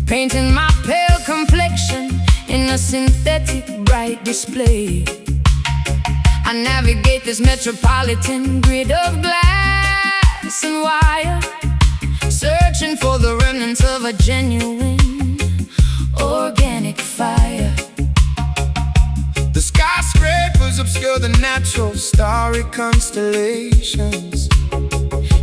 painting my pale complexion in a synthetic bright display. I navigate this metropolitan grid of glass and wire, searching for the remnants of a genuine organic fire. The skyscrapers obscure the natural starry constellations,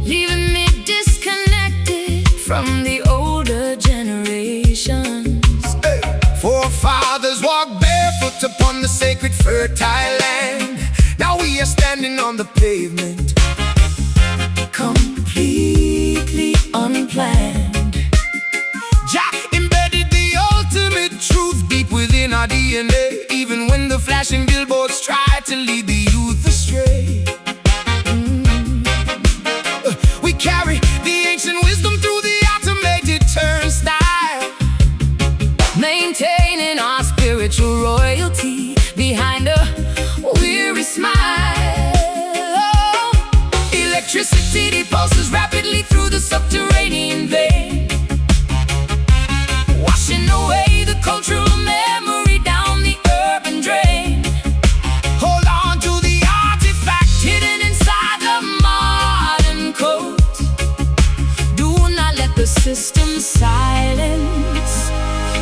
leaving me disconnected from the older generations. Hey. Forefathers walked barefoot upon the sacred fertile land. Now we are standing on the pavement, completely unplanned. Jah embedded the ultimate truth deep within our DNA, even when the flashing billboards try to lead the youth astray. We carry the ancient wisdom through the automated turnstile, maintaining our spiritual royalty behind a weary smile. Electricity pulses rapidly through the subterranean vein, washing away the cultural memory down the urban drain. Hold on to the artifact Hidden inside the modern code. Do not let the system silence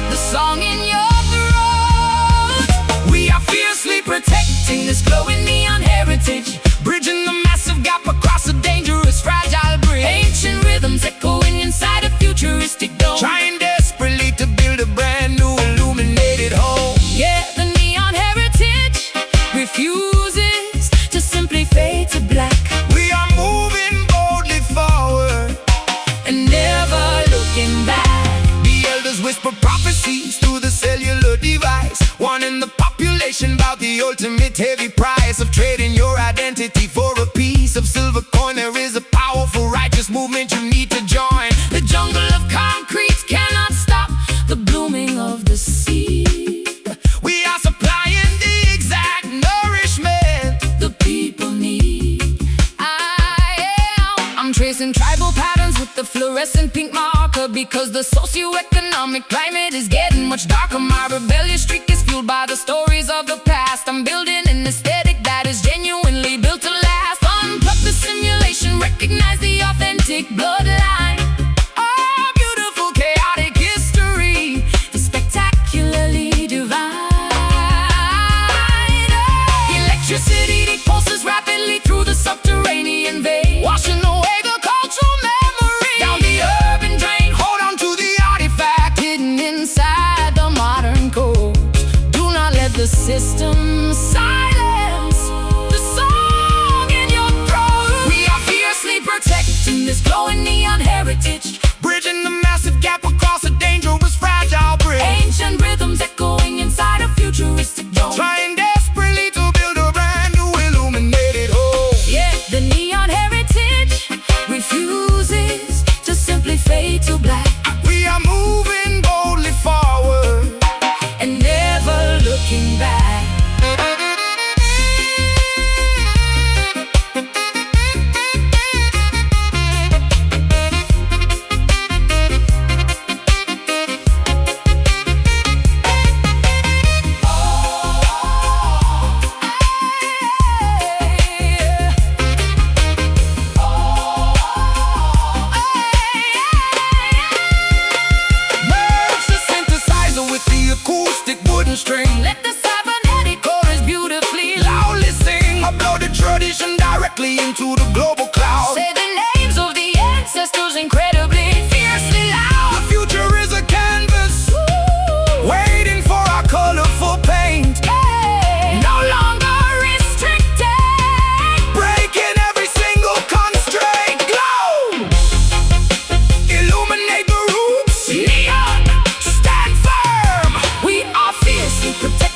the song in your throat. We are fiercely protecting this glowing neon heritage, bridging the massive gap across a dangerous, fragile bridge. Ancient rhythms echoing inside a futuristic dome, Trying desperately to build a brand new illuminated home. yeah, the neon heritage refuses to simply fade to black, We are moving boldly forward, and never looking back. the elders whisper prophecies through the cellular device, warning the population about the ultimate heavy price of trading your identity for a piece of silver coin. There is a powerful righteous movement you need to join. The jungle of concrete cannot stop the blooming of the seed. We are supplying the exact nourishment The people need. I'm tracing tribal patterns with the fluorescent pink marker, because the socioeconomic climate is getting much darker. My rebellious streak is fueled by the stories of the past. I'm building an aesthetic that is genuinely built to last. Unplug the simulation, recognize the authentic bloodline. Our beautiful chaotic history is spectacularly divine. Electricity pulses rapidly through the subterranean vein, washing away the cultural memory down the urban drain. Hold on to the artifact Hidden inside the modern code. Do not let the system silence the song in your throat. We are fiercely protecting this glowing neon heritage, bridging the massive gap across a dangerous, fragile bridge. ancient rhythms echoing inside a futuristic dome. Trying desperately to build a brand new illuminated home. Yeah, the neon heritage refuses to simply fade to black, We are moving boldly forward, and never looking back. merge the synthesizer with the acoustic wooden string. Let the cybernetic chorus beautifully Loudly sing, upload the tradition directly into the global cloud. say the names of the ancestors incredibly, fiercely The loud. future is a canvas, Ooh, waiting for our colorful paint. hey, no longer restricted. Breaking every single constraint. Glow, illuminate the roots. Neon, Stand firm. we are fiercely protected.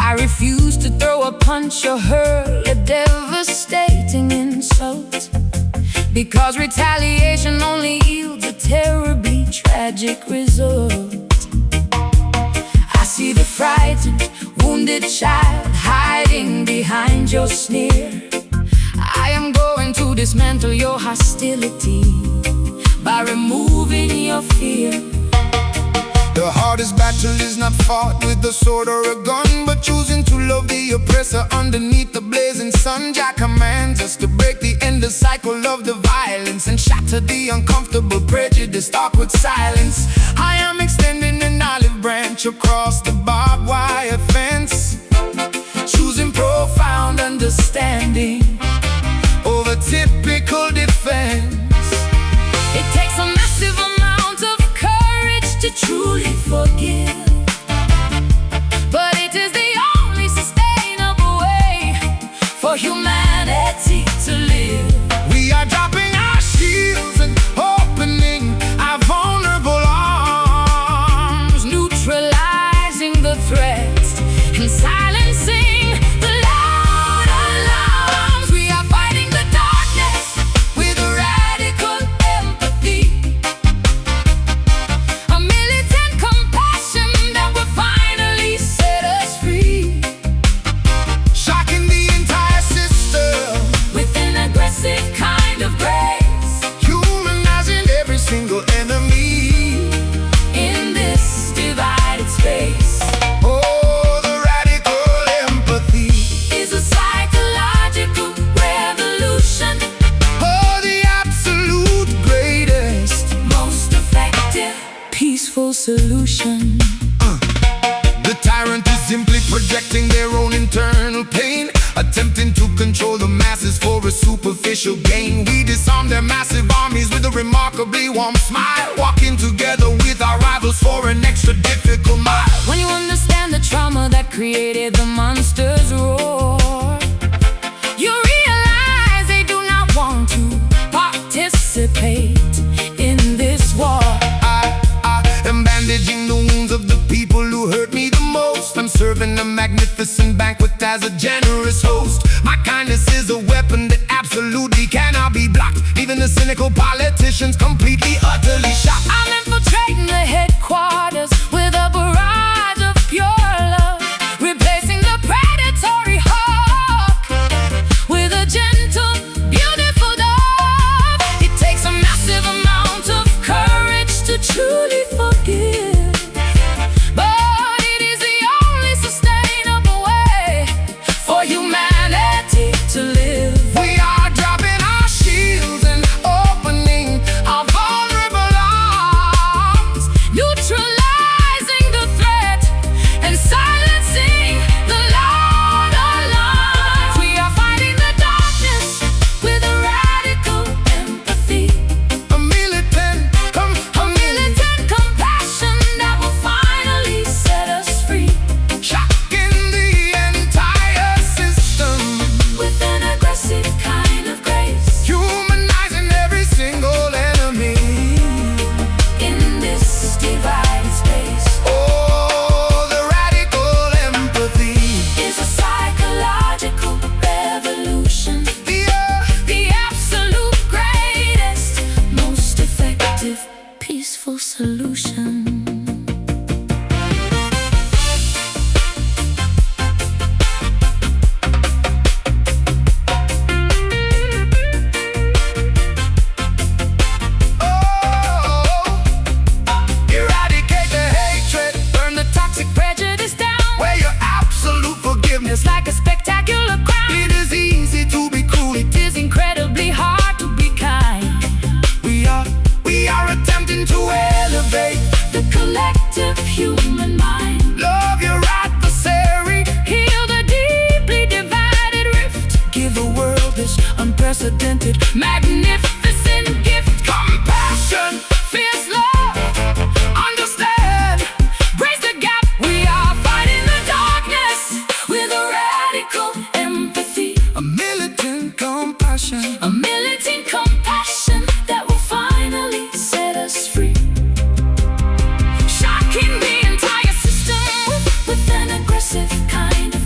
I refuse to throw a punch or hurl a devastating insult, because retaliation only yields a terribly tragic result. I see the frightened, wounded child hiding behind your sneer. I am going to dismantle your hostility by removing your fear. The hardest battle is not fought with a sword or a gun, but choosing to love the oppressor underneath the blazing sun. Jah commands us to break the endless cycle of the violence and shatter the uncomfortable prejudice talk with silence. I am extending an olive branch across the barbed wire fence, choosing profound understanding over typical defense. It takes a massive amount of courage to truly forgive, but it is the only sustainable way for humanity to live. We are dropping our shields and opening our vulnerable arms, neutralizing the threats and silencing the loud alarms. We are fighting the darkness with a radical empathy, a militant compassion that will finally set us free, shocking the entire system with an aggressive kind of grace, humanizing every single enemy in this divided space. Oh, the radical empathy. Is a psychological revolution, Oh, the absolute greatest. most effective, peaceful solution. The tyrant is simply projecting their own internal pain, attempting to control the masses for a superficial gain. We disarm their massive armies with a remarkably warm smile, walking together with our rivals for an extra difficult mile. When you understand the trauma that created the monster's roar, you realize they do not want to participate in this war. I am bandaging the wounds of the people who hurt me the most. I'm serving a magnificent banquet as a generous host. My kindness is a weapon that absolutely cannot be blocked. Even the cynical politicians completely, utterly shocked. I'm infiltrating the headquarters with a barrage of pure love, replacing the predatory hawk with a gentle, beautiful dove. It takes a massive amount of courage to truly forgive, but it is the only sustainable way for humanity to live. We are dropping our shields and opening our vulnerable arms, Neutralizing the threat and silencing the loud alarms. We are fighting the darkness with a radical empathy, a militant compassion that will finally set us free, shocking the entire system, with an aggressive kind of grace, humanizing every single enemy. in this divided space. Oh, the radical empathy. Is a psychological revolution, the absolute greatest, most effective, peaceful solution. Oh, eradicate the hatred, Burn the toxic prejudice down, wear your absolute forgiveness. it's like a spectacular crown. It is easy to be cruel. It is incredibly hard to be kind. We are attempting to elevate, The collective human mind, love your adversary, heal the deeply divided rift, give the world this unprecedented, magnificent gift. compassion, Fierce love, understand, brace the gap. We are fighting the darkness with a radical empathy, a militant compassion. a militant compassion that will finally set us free, shocking the entire system with an aggressive kind of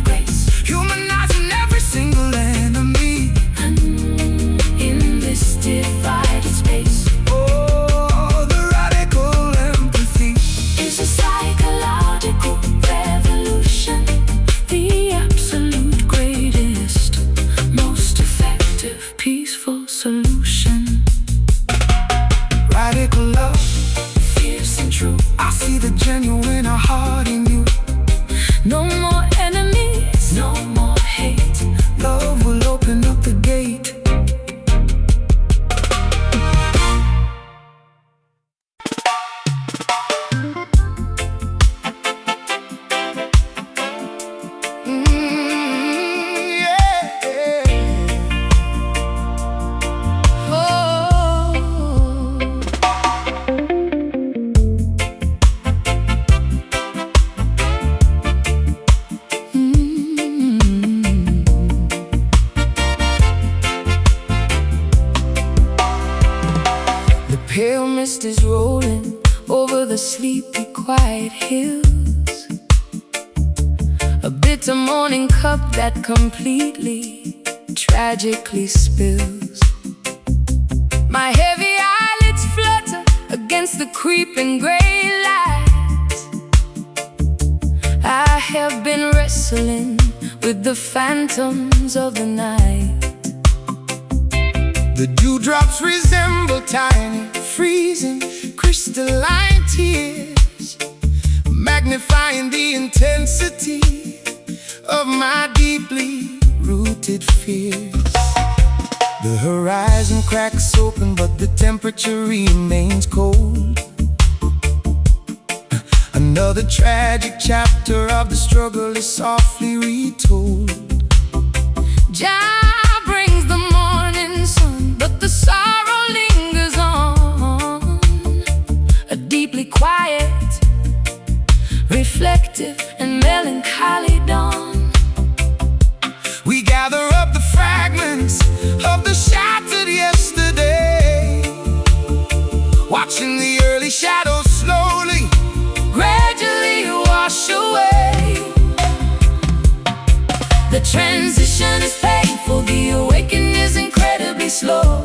peaceful solution. Radical love, fierce and true. I see the genuine heart in you. No more enemies, no more hate. Love will open up the gate. Pale mist is rolling over the sleepy, quiet hills. A bitter morning cup that completely, tragically spills. My heavy eyelids flutter against the creeping gray light. I have been wrestling with the phantoms of the night. The dewdrops resemble tiny, freezing, crystalline tears, magnifying the intensity of my deeply rooted fears. The horizon cracks open, but the temperature remains cold. Another tragic chapter of the struggle is softly retold. Jah brings the morning sun, but the sorrow lingers on. A deeply quiet, reflective and melancholy dawn. We gather up the fragments of the shattered yesterday, watching the early shadows slowly, gradually wash away. The transition is painful, the awakening is incredibly slow.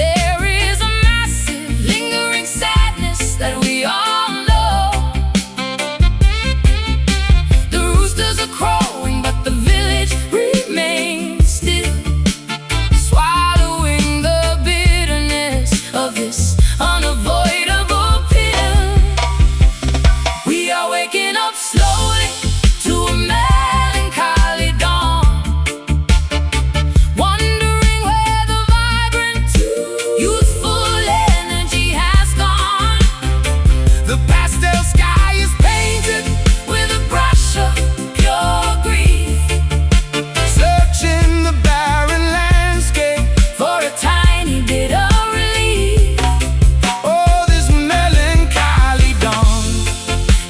There is a massive, lingering sadness that we all know. The roosters are crowing, but the village remains still, swallowing the bitterness of this unavoidable pill. We are waking up slowly to a melancholy dawn, wondering where the vibrant, youthful energy has gone. the pastel sky is painted With a brush of pure grief, searching the barren landscape. for a tiny bit of relief, Oh, this melancholy dawn,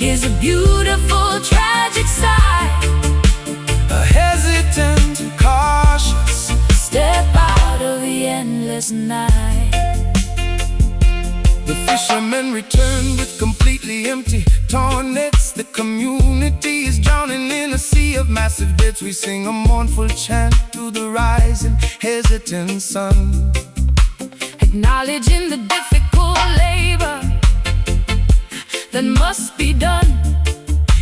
is a beautiful, tragic sight. a hesitant, cautious. Step out of the endless night. The fishermen return with completely empty torn nets. The community is drowning in a sea of massive debts. We sing a mournful chant to the rising, hesitant sun. Acknowledging the difficult labor that must be done.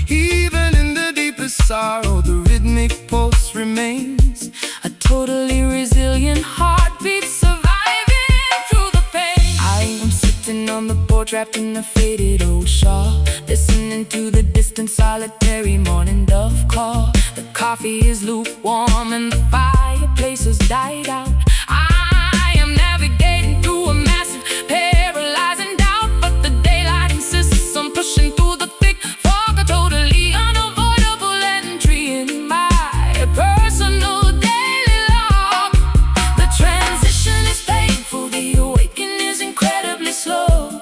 Even in the deepest sorrow, the rhythmic pulse remains. A totally resilient heartbeat surviving through the pain. I am sitting on the porch wrapped in a faded old shawl, listening to the distant solitary morning dove call. The coffee is lukewarm and the fireplace has died out. I am navigating through a massive, paralyzing doubt, but the daylight insists on pushing through the thick fog. A totally unavoidable entry in my personal daily log. The transition is painful, the awakening is incredibly slow.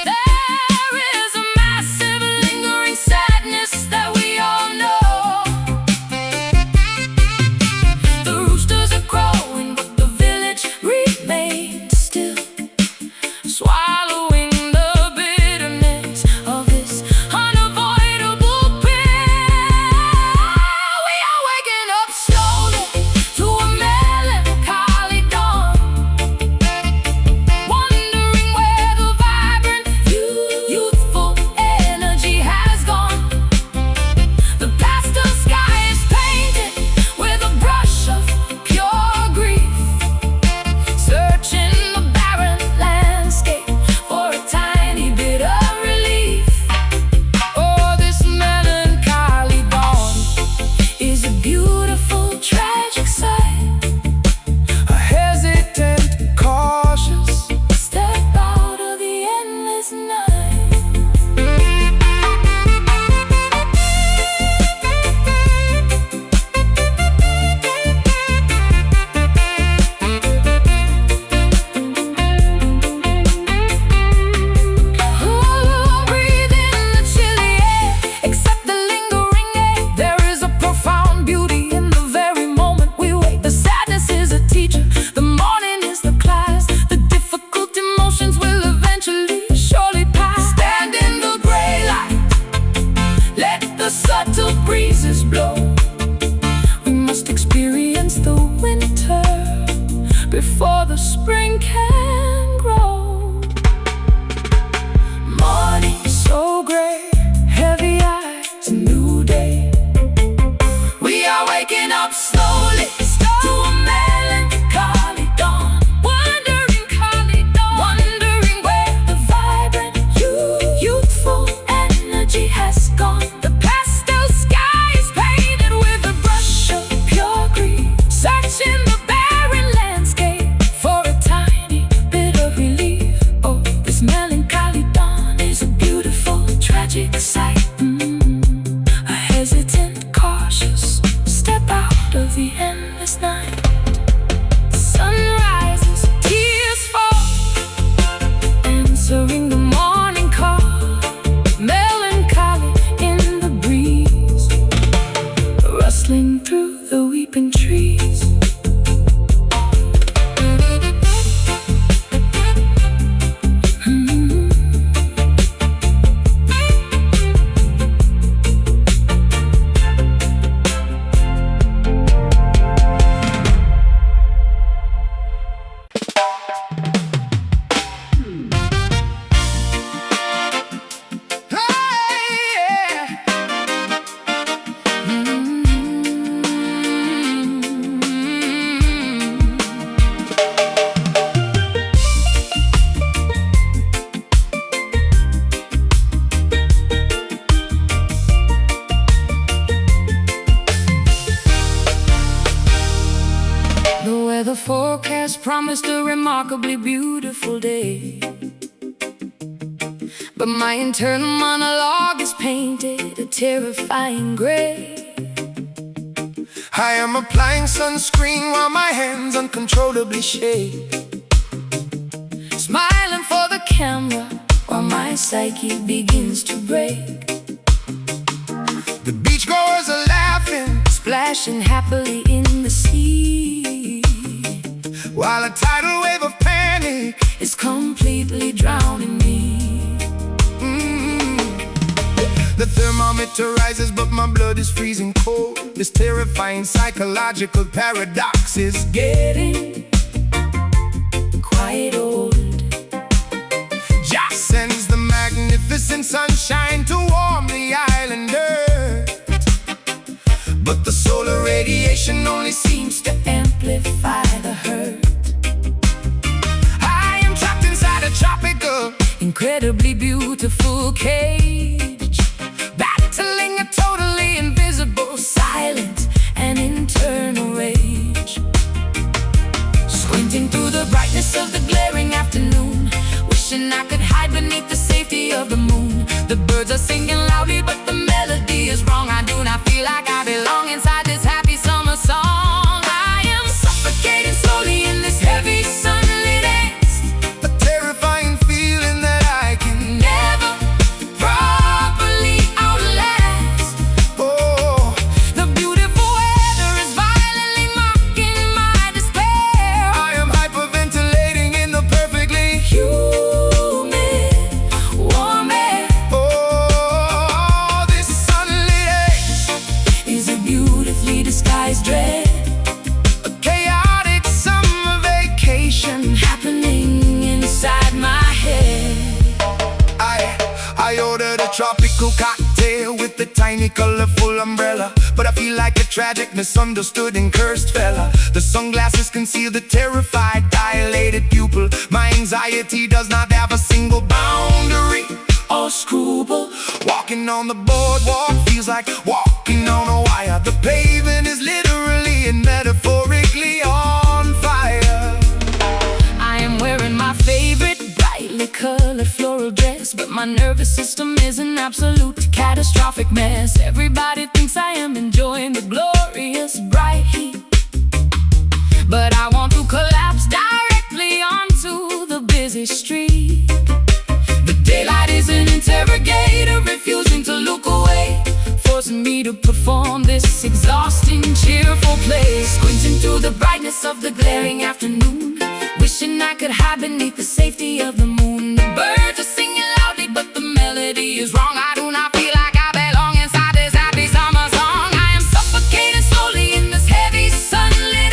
There is a massive, lingering sadness that we all know. The rooster against the winter before the spring can grow. Morning so gray, heavy eyes, a new day. We are waking up slowly to a melancholy dawn. Wondering where the vibrant, youthful energy has gone. The pastel sky is painted with a brush of pure green, searching the barren landscape for a tiny bit of relief. Oh, this melancholy dawn is a beautiful, tragic sight. A hesitant, cautious step out of the endless night. Sun rises, tears fall, answering the morning call. Melancholy in the breeze, rustling through the weeping trees. The weather forecast promised a remarkably beautiful day, but my internal monologue is painted a terrifying gray. I am applying sunscreen while my hands uncontrollably shake, Smiling for the camera while my psyche begins to break. the beachgoers are laughing, Splashing happily in the sea, while a tidal wave of panic is completely drowning me. The thermometer rises, but my blood is freezing cold. This terrifying psychological paradox is Getting quite old. Jah sends the magnificent sunshine to warm the island earth, but the solar radiation only seems to Amplify the hurt. I am trapped inside a tropical, Incredibly beautiful cage, battling a totally invisible silent and internal rage. Squinting through the brightness of the glaring afternoon, wishing I could hide beneath the safety of the moon. The birds are singing loudly, but the melody is wrong. I do not feel like I belong inside this happy summer song. I am suffocating slowly in this heavy sunlit haze, a terrifying feeling that I can never properly outlast. oh. The beautiful weather is violently mocking my despair. I am hyperventilating in the perfectly Humid, warm air oh, this sunlit haze, is a beautifully disguised dread, a chaotic summer vacation. happening inside my head. I ordered a tropical cocktail with a tiny colorful umbrella, but I feel like a tragic, misunderstood and cursed fella. The sunglasses conceal the terrified, dilated pupil. My anxiety does not have a single boundary Or scruple, Walking on the boardwalk feels like walking on a wire. The pavement is literally and metaphorically on fire. I am wearing my favorite brightly colored floral dress, but my nervous system is an absolute catastrophic mess. Everybody thinks I am enjoying the glorious bright heat, but I want to collapse directly onto the busy street. The daylight is an interrogator, refusing to look away, forcing me to perform this exhausting, cheerful play. Squinting through the brightness of the glaring afternoon, wishing I could hide beneath the safety of the moon. The birds are singing loudly, but the melody is wrong. I do not feel like I belong inside this happy summer song. I am suffocating slowly in this heavy sunlit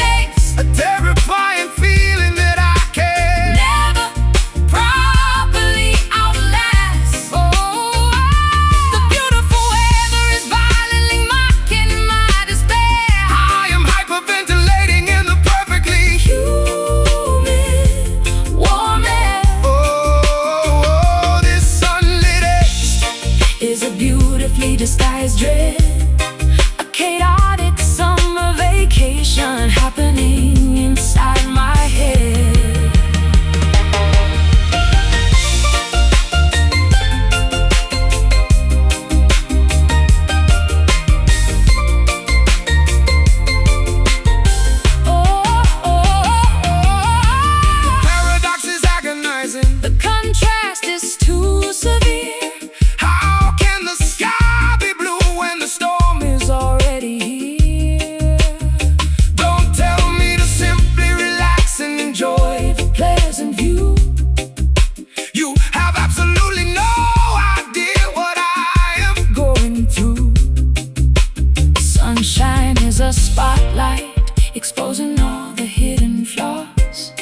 exposing all the hidden flaws.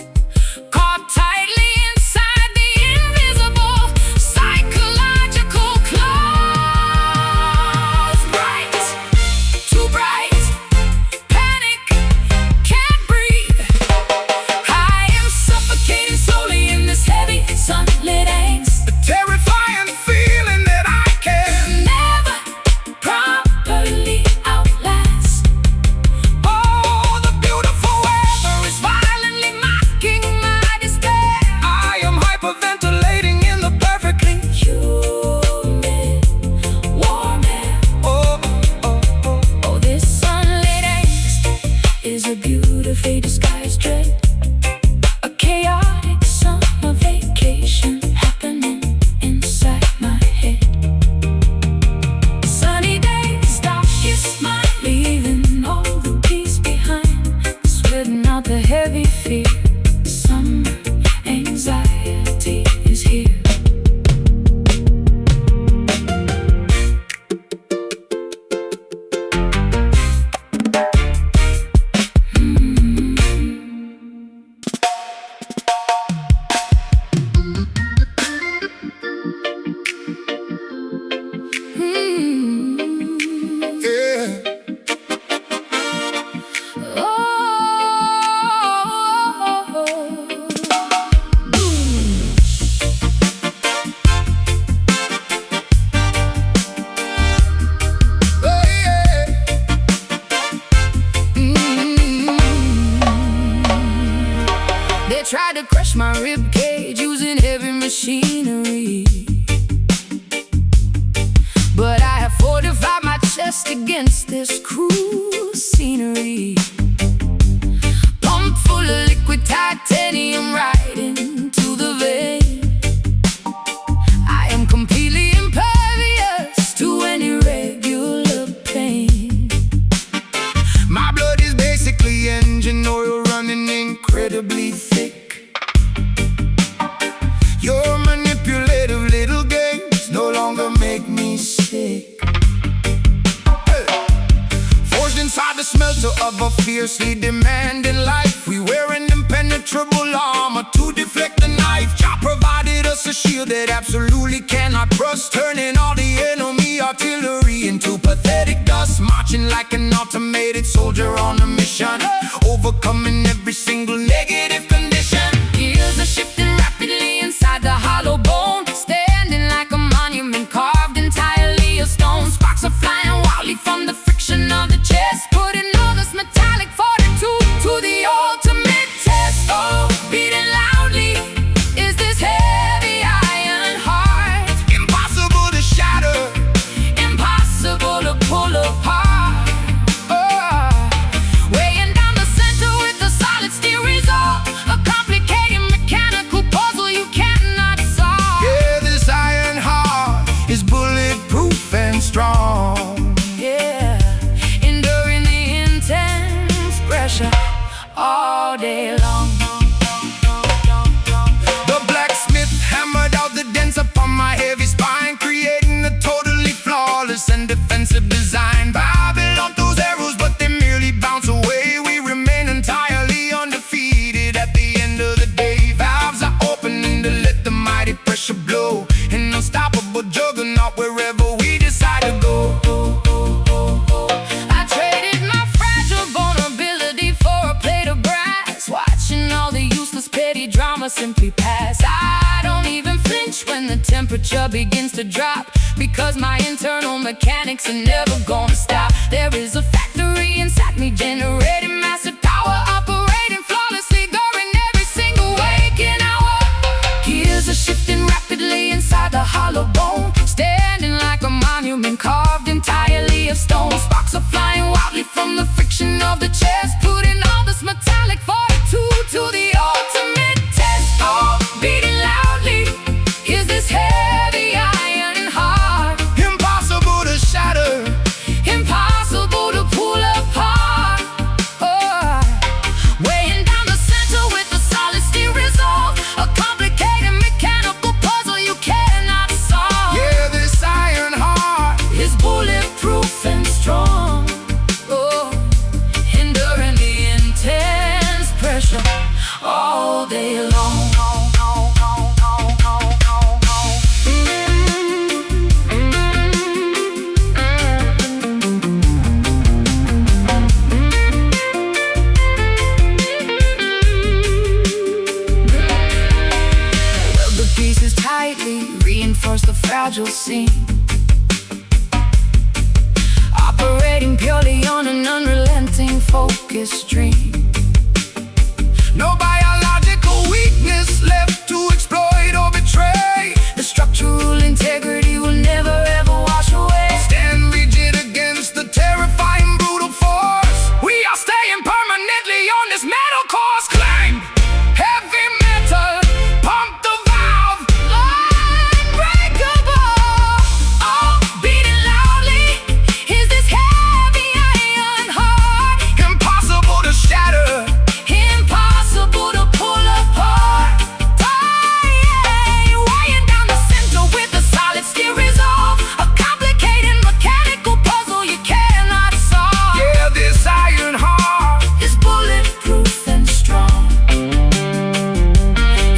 Caught tightly inside the invisible psychological claws. Bright, too bright, panic, can't breathe. I am suffocating slowly in this heavy sunlit angst. A terrifying feeling that I can Never properly outlast. Oh, the beautiful weather is violently mocking my despair. I am hyperventilating in the perfectly Humid, warm air. oh, oh, oh. Oh, this sunlit angst is a beautifully disguised dread. A chaotic summer vacation happening inside my head. Sunny days, darkest mind, leaving all the peace behind. Sweating out the heavy fear. Summer anxiety is here. Yeah. Oh, yeah. They tried to crush my rib cage using heavy machinery, but I have fortified my chest against this cruel scenery. Pump full of liquid titanium right into the vein. I am completely impervious to any regular pain. My blood is basically engine oil running incredibly thick. Your manipulative little games no longer make me sick. Hey. Forged inside the smelter of a fiercely demanding life, we wear an impenetrable armor to deflect the knife. Jah provided us a shield that absolutely cannot rust, turning all the enemy artillery into pathetic dust. Marching like an automated soldier on a mission, overcoming every single negative condition. Gears are shifting rapidly inside the hollow bone, standing like a monument carved entirely of stone. Sparks are flying wildly from the friction of the chest, putting all this metallic fortitude to the ultimate test. Oh, beating loudly is this heavy iron heart, Impossible to shatter. impossible to pull apart. Weighing down the center with a solid steel resolve, a complicated mechanical puzzle you cannot solve. Yeah, this iron heart is bulletproof and strong. Yeah, enduring the intense pressure all day long. The blacksmith hammered out the dents upon my heavy spine, creating a totally flawless and defensive design. Babylon throws arrows, but they merely bounce away. We remain entirely undefeated at the end of the day. Valves are opening to let the mighty pressure blow, an unstoppable juggernaut wherever we decide to go. I traded my fragile vulnerability for a plate of brass, watching all the useless petty drama simply pass. I don't even flinch when the temperature begins to drop, because my internal mechanics are never gonna stop. There is a factory inside me generating massive power, operating flawlessly during every single waking hour. Gears are shifting rapidly inside the hollow bone, standing like a monument carved entirely of stone. Sparks are flying wildly from the friction of the chest, putting all this metallic fortitude to the ultimate test. Oh, beating loudly is this heavy iron heart, Impossible to shatter. impossible to fragile scene, operating purely on an unrelenting focused dream. No biological weakness left to exploit or betray. The structural integrity will never ever wash away. Stand rigid against the terrifying brutal force. We are staying permanently on this metal course. Climb heavy metal, pump the valve, Unbreakable, all beating loudly. Is this heavy iron heart impossible to shatter, impossible to pull apart? Weighing down the center with a solid steel resolve, a complicated mechanical puzzle you cannot solve. yeah, this iron heart Is bulletproof and strong,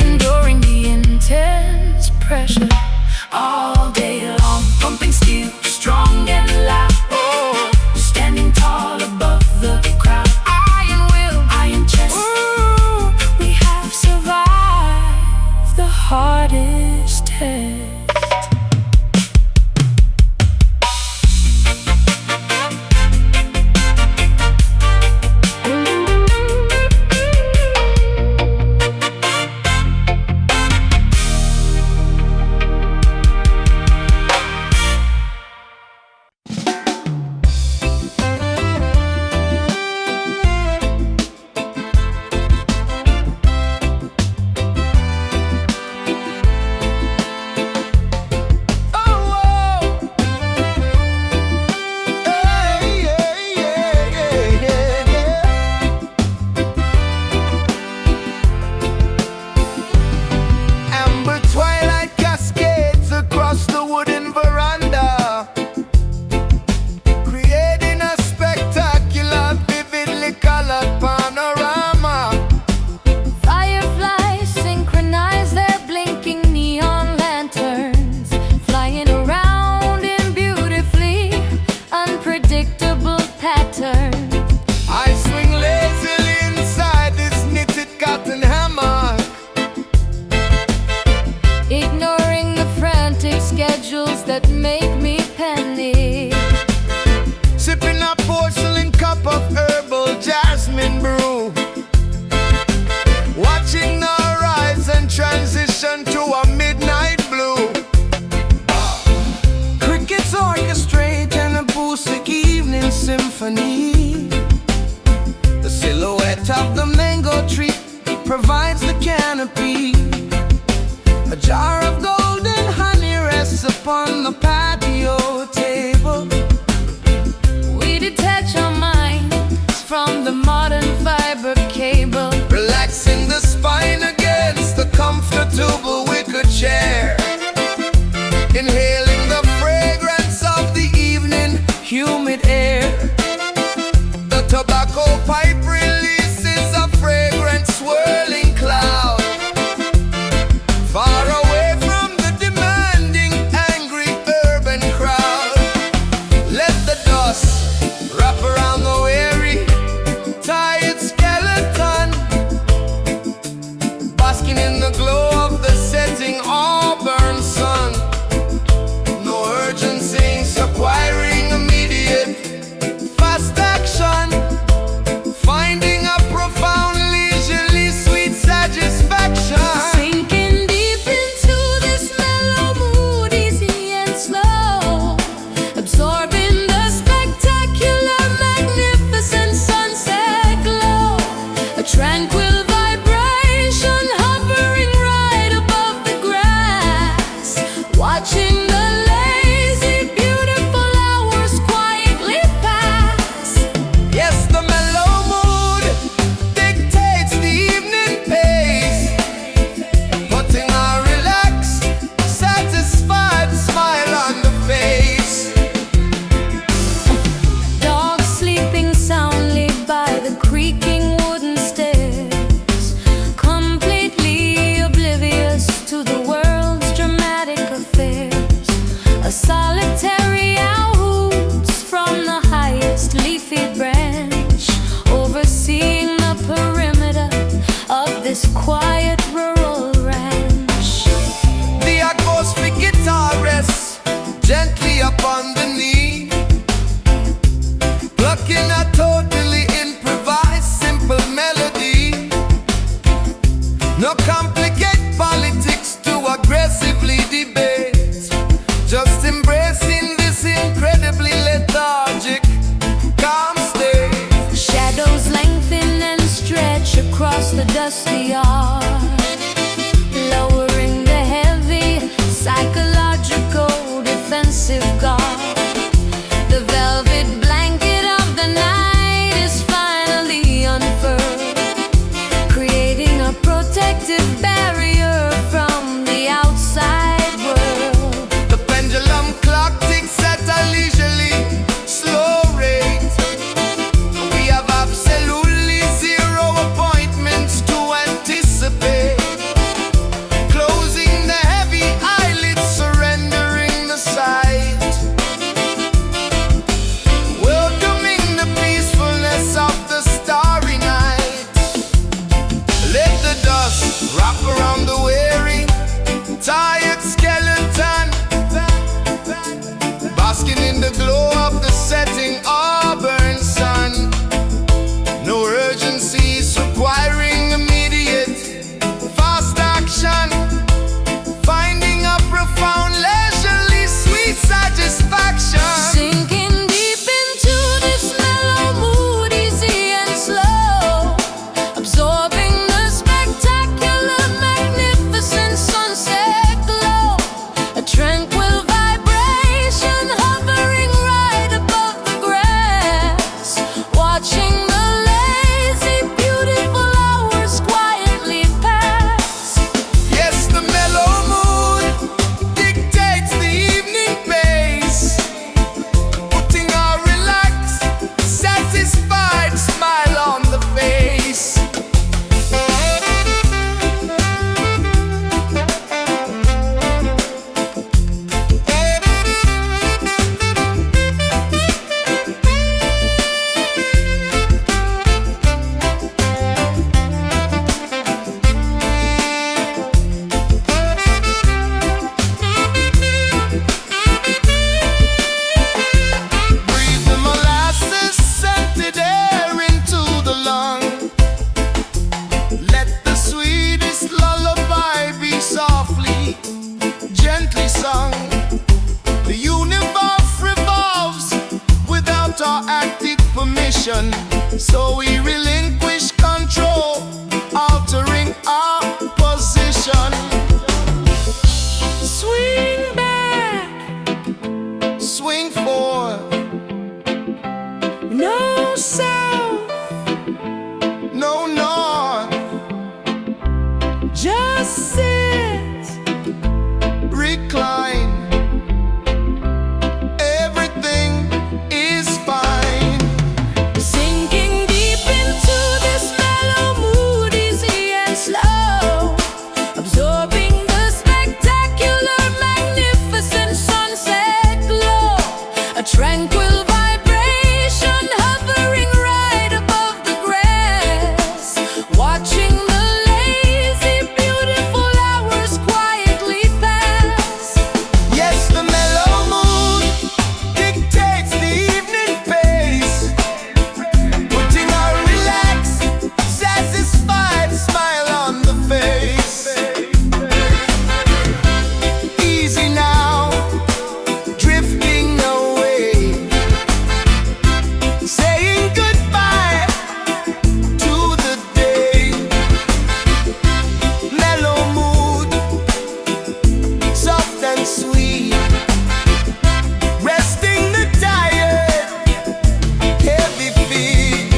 enduring the intense pressure all day long, pumping steel strong and loud, standing tall above the crowd. Iron will, iron chest, we have survived the hardest test. Amber twilight cascades across the wooden veranda, creating a spectacular, vividly colored panorama. Fireflies synchronize their blinking neon lanterns, flying around in beautifully unpredictable patterns. I swing lazily inside this knitted cotton hammock, Ignoring the frantic schedules that make me panic. sipping a porcelain cup of herbal jasmine brew, watching the horizon transition to a midnight blue. Crickets orchestrate an acoustic evening symphony. The silhouette of the mango tree provides the canopy. A jar of golden honey rests upon the patio table. We detach our minds from the modern fiber cable, Relaxing the spine against the comfortable wicker chair. Inhaling the fragrance of the evening humid air. The tobacco pipe releases a fragrant swirling cloud. Far away from the demanding, angry urban crowd. Let the dust wrap around the weary, tired skeleton, basking in the glow of the setting auburn sun. No urgency, acquiring immediate, fast action, finding a profound, leisurely, sweet satisfaction. sinking deep into this mellow mood, easy and slow, absorbing the spectacular, magnificent sunset glow. A tranquil vibration hovering right above the grass, watching the lazy, beautiful hours quietly pass. Yes, the mellow mood dictates the evening pace, putting a relaxed, satisfied smile on the face. Dogs sleeping soundly by the creaking wooden stairs, completely oblivious to the world's dramatic affairs. A solitary owl hoots from the highest leafy branch, overseeing the perimeter of this quiet rural ranch. The acoustic guitar rests No complicate politics to aggressively debate. Just embracing this incredibly lethargic, calm state. Shadows lengthen and stretch across the dusty yard, lowering the heavy psychological defensive guard. The velvet blanket of the night is finally unfurled, creating a protective barrier from the outside world. The pendulum clock ticks at a leisurely, slow rate. We have absolutely zero appointments to anticipate. Closing the heavy eyelids, surrendering the sight. Welcoming the peacefulness of the starry night. Let the dust wrap around the weary, tired skeleton, basking in the glow of the setting auburn sun. No urgencies requiring immediate, fast action. Finding a profound, leisurely, sweet satisfaction. Sinking deep into this mellow mood, easy and slow, absorbing the spectacular, magnificent sunset glow. A tranquil vibration hovering right above the grass, watching the lazy, beautiful hours quietly pass. Yes, the mellow mood dictates the evening pace, putting a relaxed, satisfied smile on the face. Breathe the molasses scented air into the lung. Let the sweetest lullaby be softly, gently sung. The universe revolves without our active permission, so we relinquish control, altering our position. Swing back, swing forward. No south, no north. Just sit, recline. Everything is fine. Sinking deep into this mellow mood, easy and slow, absorbing the spectacular, magnificent sunset glow. A tranquil vibration hovering right above the grass, watching the lazy, beautiful hours quietly pass. Yes, the mellow mood dictates the evening pace, putting a relaxed, satisfied smile on the face. Easy now, drifting away, saying goodbye to the day. Mellow mood, soft and sweet, resting the tired, heavy feet.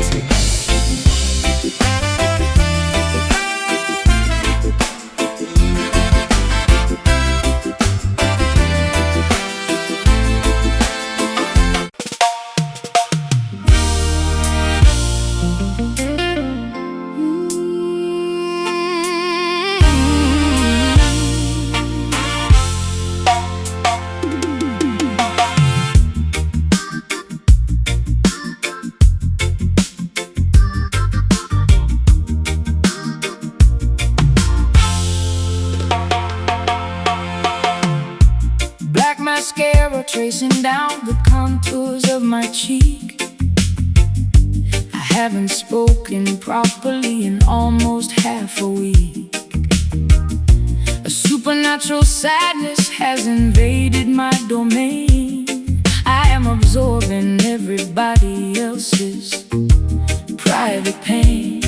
mascara tracing down the contours of my cheek. I haven't spoken properly in almost half a week. Supernatural sadness has invaded my domain. I am absorbing everybody else's private pain.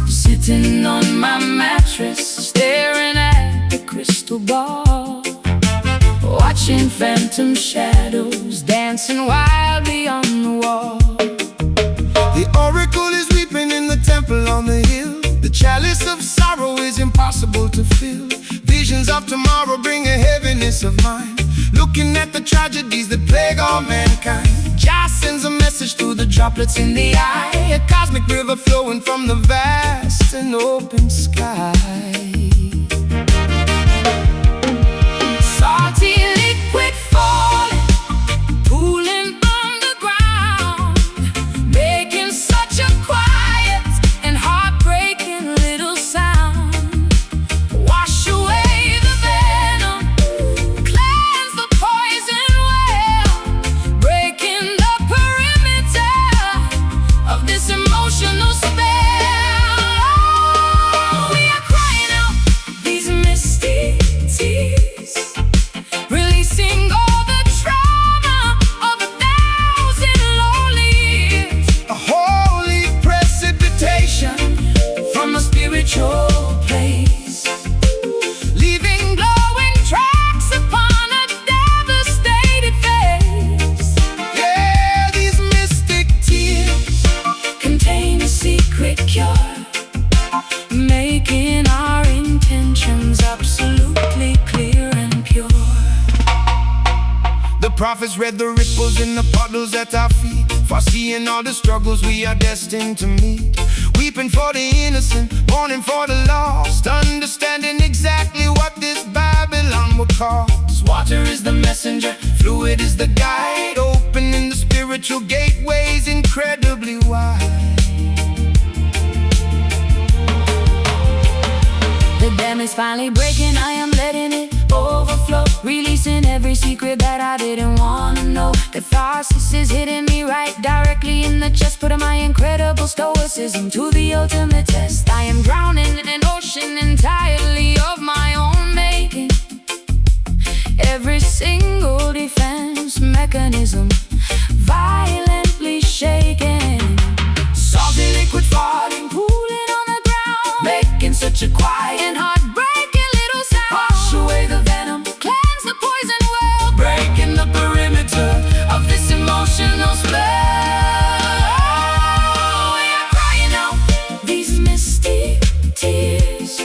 Sitting on my mattress, staring at the crystal ball, watching phantom shadows dancing wildly on the wall. The oracle is weeping in the temple on the hill. The chalice of sorrow is impossible to fill. Visions of tomorrow bring a heaviness of mind, looking at the tragedies that plague all mankind. Jah sends a message through the droplets in the eye, a cosmic river flowing from the vast and open sky. Salty liquid falling, pooling on the ground, making such a quiet and heartbreaking little sound. Wash away the venom, cleanse the poison well, breaking the perimeter of this emotional spell. Oh, we are crying out these misty tears, releasing all the trauma of 1,000 lonely years. A holy precipitation From a spiritual place, leaving glowing tracks upon a devastated face. yeah, these mystic tears Contain a secret cure, making our intentions absolutely clear and pure. The prophets read the ripples in the puddles at our feet, foreseeing all the struggles we are destined to meet. Weeping for the innocent, mourning for the lost, understanding exactly what this Babylon would cost. Water is the messenger, Fluid is the guide, opening the spiritual gateways incredibly wide. the dam is finally breaking, I am letting it overflow, releasing every secret that I didn't wanna know. Catharsis is hitting me right directly in the chest, putting my incredible stoicism to the ultimate test. I am drowning in an ocean entirely of my own making, every single defense mechanism violently shaken. Salty liquid falling, pooling on the ground, making such a quiet and heartbreaking little sound. Wash away the venom, cleanse the poison well, breaking the perimeter of this emotional spell. We are crying out these misty tears,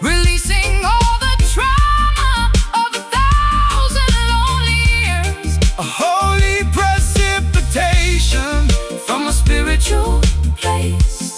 releasing all the trauma of 1,000 lonely years. A holy precipitation From a spiritual place,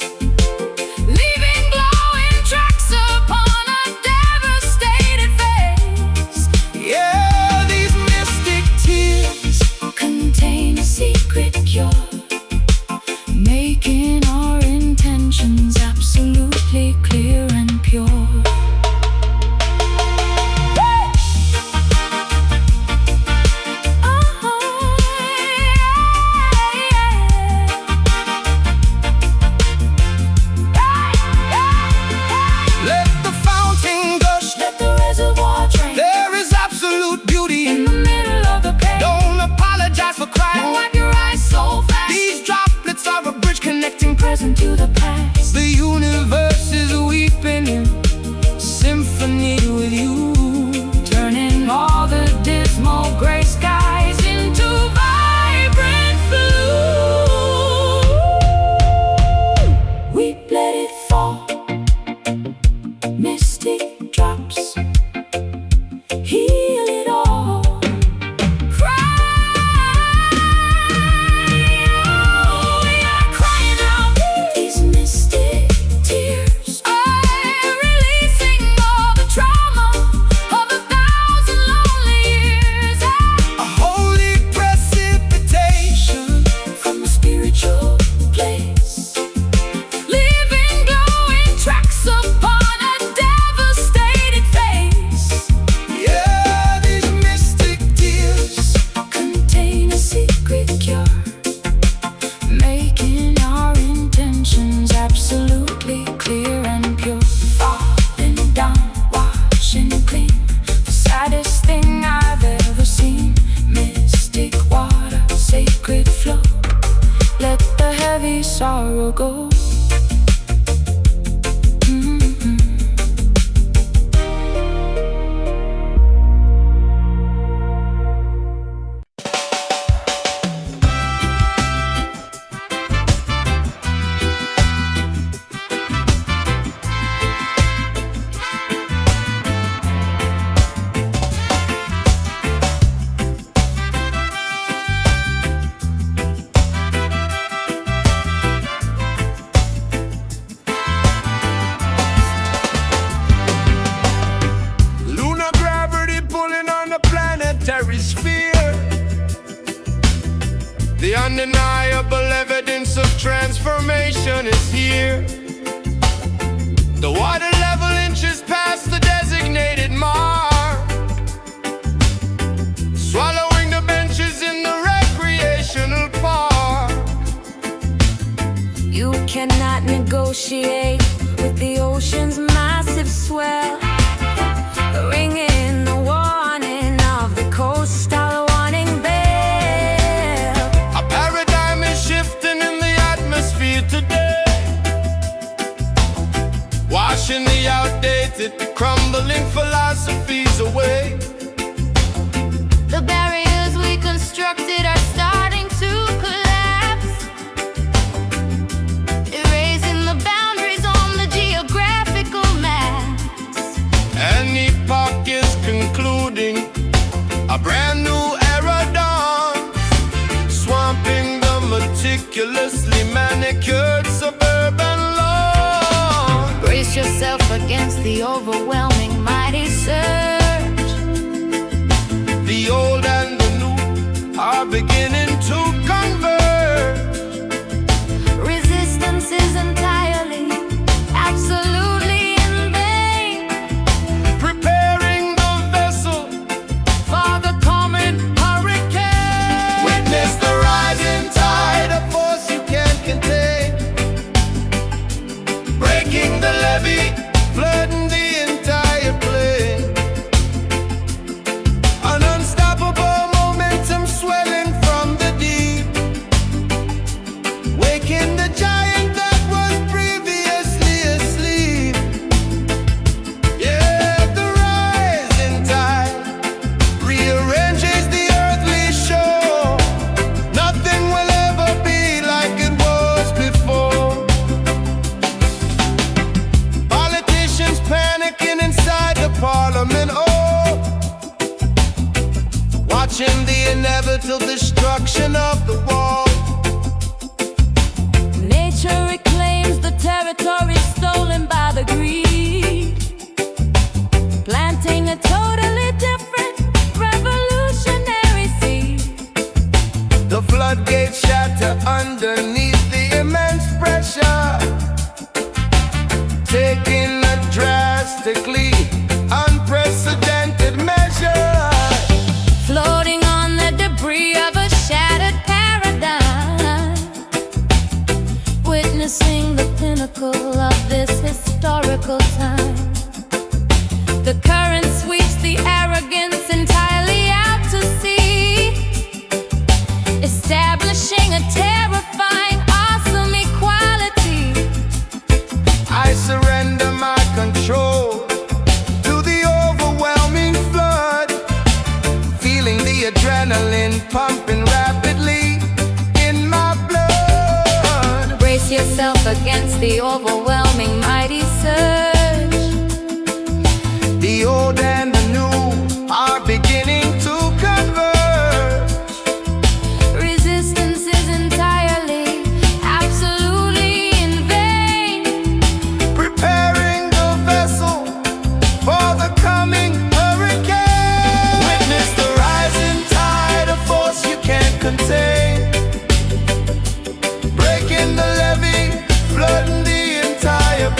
negotiate with the ocean's massive swell, ringing the warning of the coastal warning bell. A paradigm is shifting in the atmosphere today, washing the outdated, crumbling philosophies away. The barriers we constructed are starting to collapse, erasing the boundaries on the geographical maps. An epoch is concluding, a brand new era dawns, swamping the meticulously manicured suburban lawn. Brace yourself against the overwhelming mighty surge. The old and the new are beginning to converge. Resistance is entirely, absolutely in vain, Preparing the vessel for the coming hurricane. Witness the rising tide, a force you can't contain, breaking the levee, flooding the entire plain. An unstoppable momentum swelling from the deep, waking the giant that was previously asleep. Yeah, the rising tide rearranges the earthly shore. Nothing will ever be like it was before. Politicians panicking inside the parliament, watching the inevitable destruction of the wall. Nature reclaims the territory stolen by the greed, planting a totally different revolutionary seed. The floodgates shatter underneath the immense pressure, taking a drastically unprecedented measure. Floating on the debris of a shattered paradigm, witnessing the pinnacle of this historical time. The current sweeps the arrogance entirely out to sea, establishing a terrifying, awesome equality. I surrender my control to the overwhelming flood, feeling the adrenaline pumping rapidly in my blood. Brace yourself against the overwhelming mighty surge. The old and the new are beginning to converge. Resistance is entirely, absolutely in vain, Preparing the vessel for the coming hurricane. Witness the rising tide, a force you can't contain, breaking the levee, flooding the entire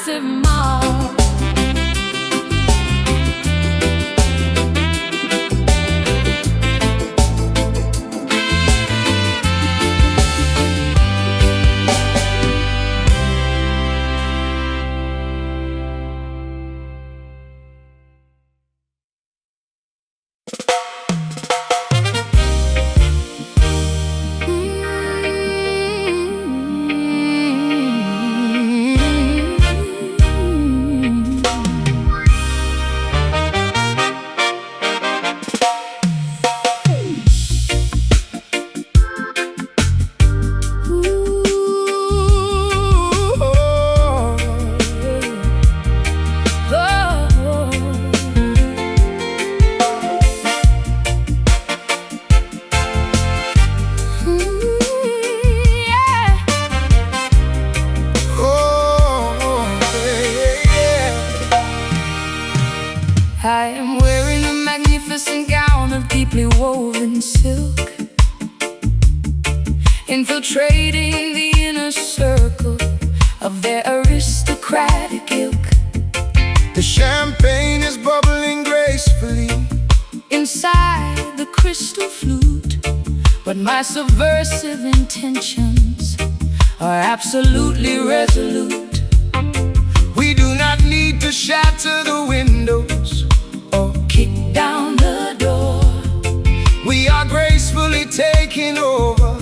aggressive mob. I am wearing a magnificent gown of deeply woven silk, infiltrating the inner circle of their aristocratic ilk. The champagne is bubbling gracefully inside the crystal flute, but my subversive intentions are absolutely resolute. We do not need to shatter the windows or kick down the door. We are gracefully taking over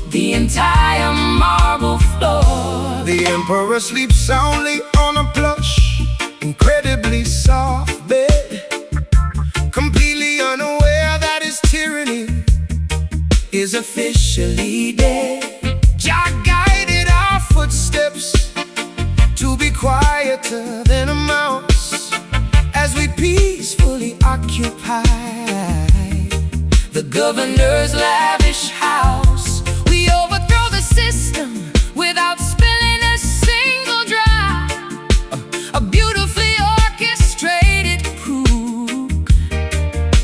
the entire marble floor. The emperor sleeps soundly on a plush, incredibly soft bed, completely unaware that his tyranny is officially dead. Jah guided our footsteps to be quieter than a mouse as we peacefully occupy the governor's lavish house. We overthrow the system without spilling a single drop, a beautifully orchestrated proof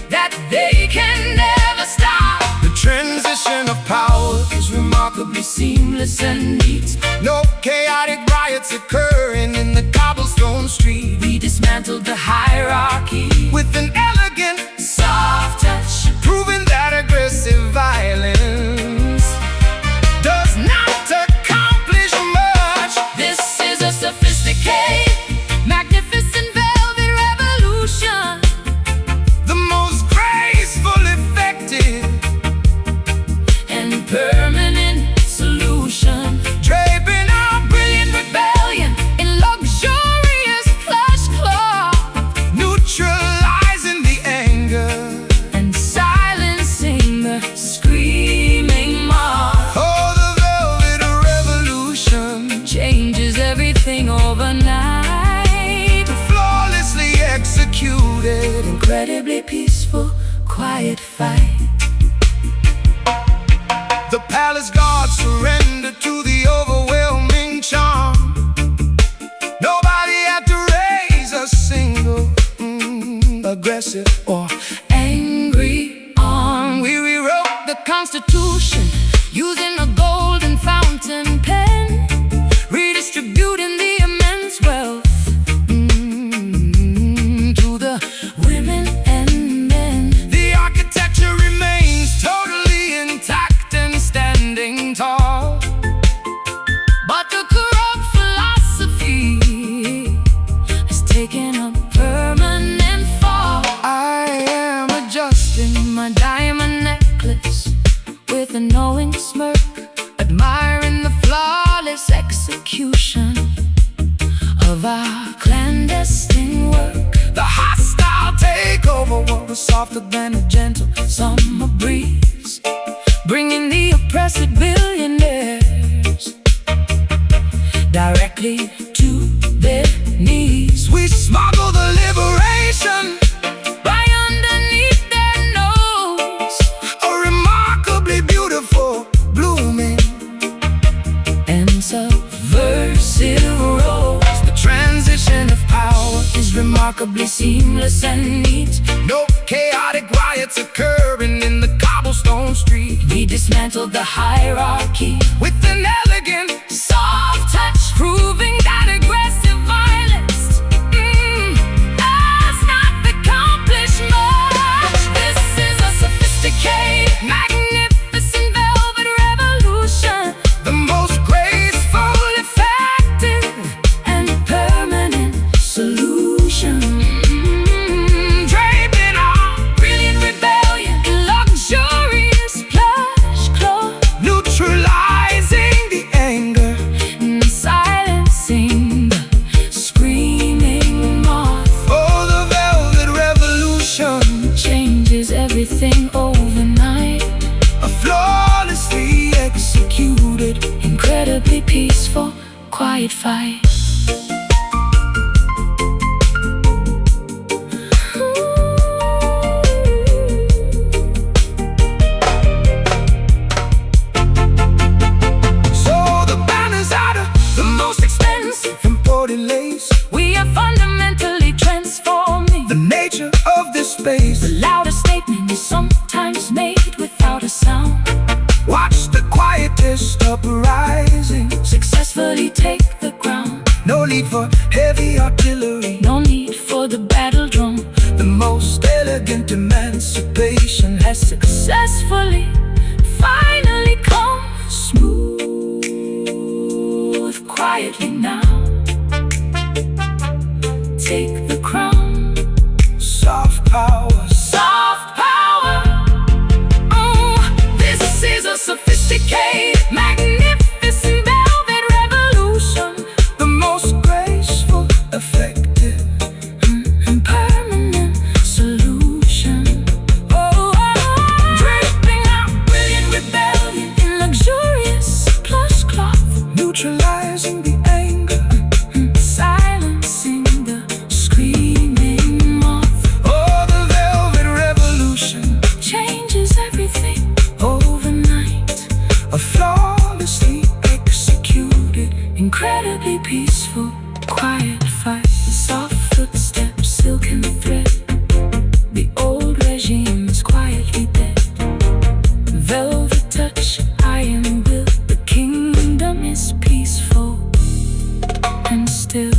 that they can never stop. The transition of power is remarkably seamless and neat. No chaotic riots occurring in the cobblestone street. We dismantled the hierarchy with an elegant, soft touch, proving that aggressive violence does not accomplish much. This is a sophisticated, magnificent velvet revolution, the most graceful, effective, and permanent solution, draping our brilliant rebellion in luxurious plush cloth, neutralizing the anger and silencing the screaming mob. Oh, the velvet revolution changes everything overnight. flawlessly executed, Incredibly peaceful, quiet fight. the palace guards surrender to the overwhelming charm. Nobody had to raise a single aggressive Or angry arm. We rewrote The Constitution using a golden fountain pen, redistributing the immense wealth to the women and men. the architecture remains totally intact and standing tall. But the corrupt philosophy has taken a permanent fall. I am adjusting My diamond necklace with a knowing smirk, admiring the flawless execution of our clandestine work. the hostile takeover. What was softer than a gentle Summer breeze, bringing the oppressed billionaires directly to their knees. We smuggle the liberation, By underneath their nose, a remarkably beautiful blooming and subversive rose. the transition of power Is remarkably seamless and neat. no chaotic riots occurring in the cobblestone street. We dismantled the hierarchy With an elegant, soft touch, proving that aggressive incredibly peaceful, quiet fight. We are fundamentally transforming the nature of this space. The loudest statement is sometimes made without a sound. Watch the quietest uprising Successfully take the ground. No need for heavy artillery, No need for the battle drum. the most elegant emancipation has Successfully, finally come smooth, quietly now. Take the crown. soft power. Soft power. Oh, this is a sophisticated, magnificent velvet revolution. The most graceful, effective, And permanent solution. Oh, draping out brilliant rebellion in luxurious plush cloth. neutralizing the anger. Silencing the screaming moth. Oh, the velvet revolution, Changes everything overnight. a flawlessly executed, Incredibly peaceful, quiet fight. Soft footsteps, silken thread. The old regime's quietly dead. Velvet touch, iron will. The kingdom is peaceful and still.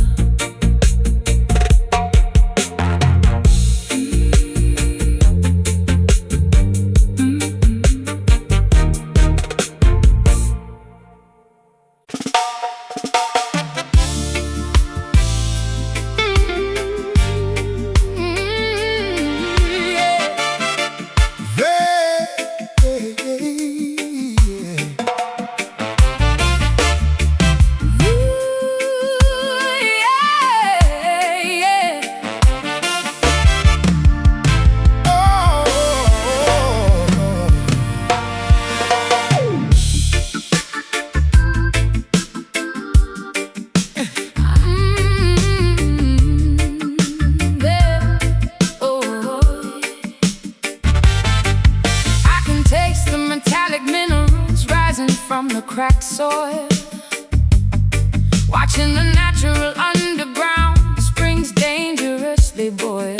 From the cracked soil, watching the natural underground springs dangerously boil.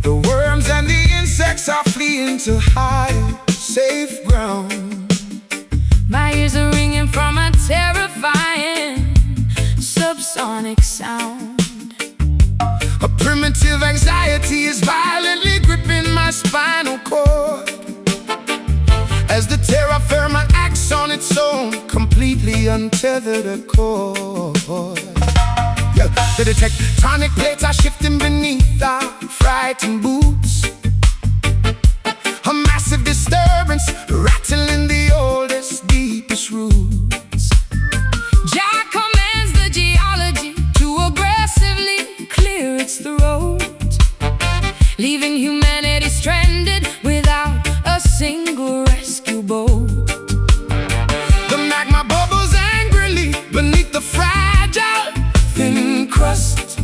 the worms and the insects are fleeing to higher, safe ground. My ears are ringing from a terrifying subsonic sound. A primitive anxiety is violently gripping my spinal cord as the terra firma acts on its own, completely untethered accord. Yeah, the tectonic plates are shifting beneath our frightened boots. A massive disturbance rattling the oldest, deepest roots. Jah commands the geology to aggressively clear its throat, leaving humanity stranded without a single rescue boat. The magma bubbles angrily beneath the fragile, thin crust,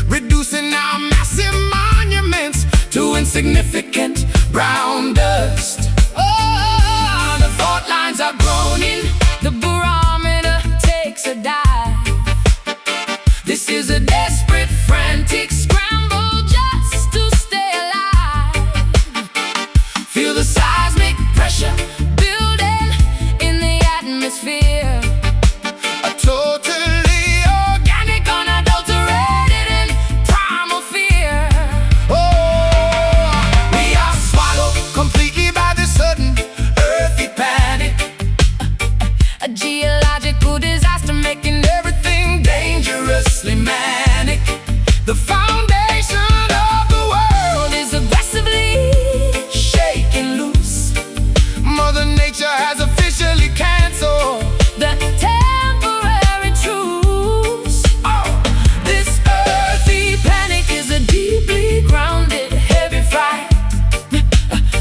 reducing our massive monuments to insignificant brown dust. Oh, the fault lines are groaning. The barometer takes a dive. This is a desperate, frantic scramble just to stay alive. Feel the seismic pressure Building in the atmosphere. a totally organic, Unadulterated and primal fear. oh, we are swallowed completely by the sudden earthy panic. A geological disaster making everything Dangerously manic. The foundation of the world is aggressively shaking loose. Mother Nature has officially canceled the temporary truce. oh, This earthy panic is a deeply grounded, heavy fright.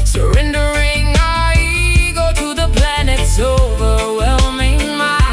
Surrendering our ego to the planet's overwhelming might.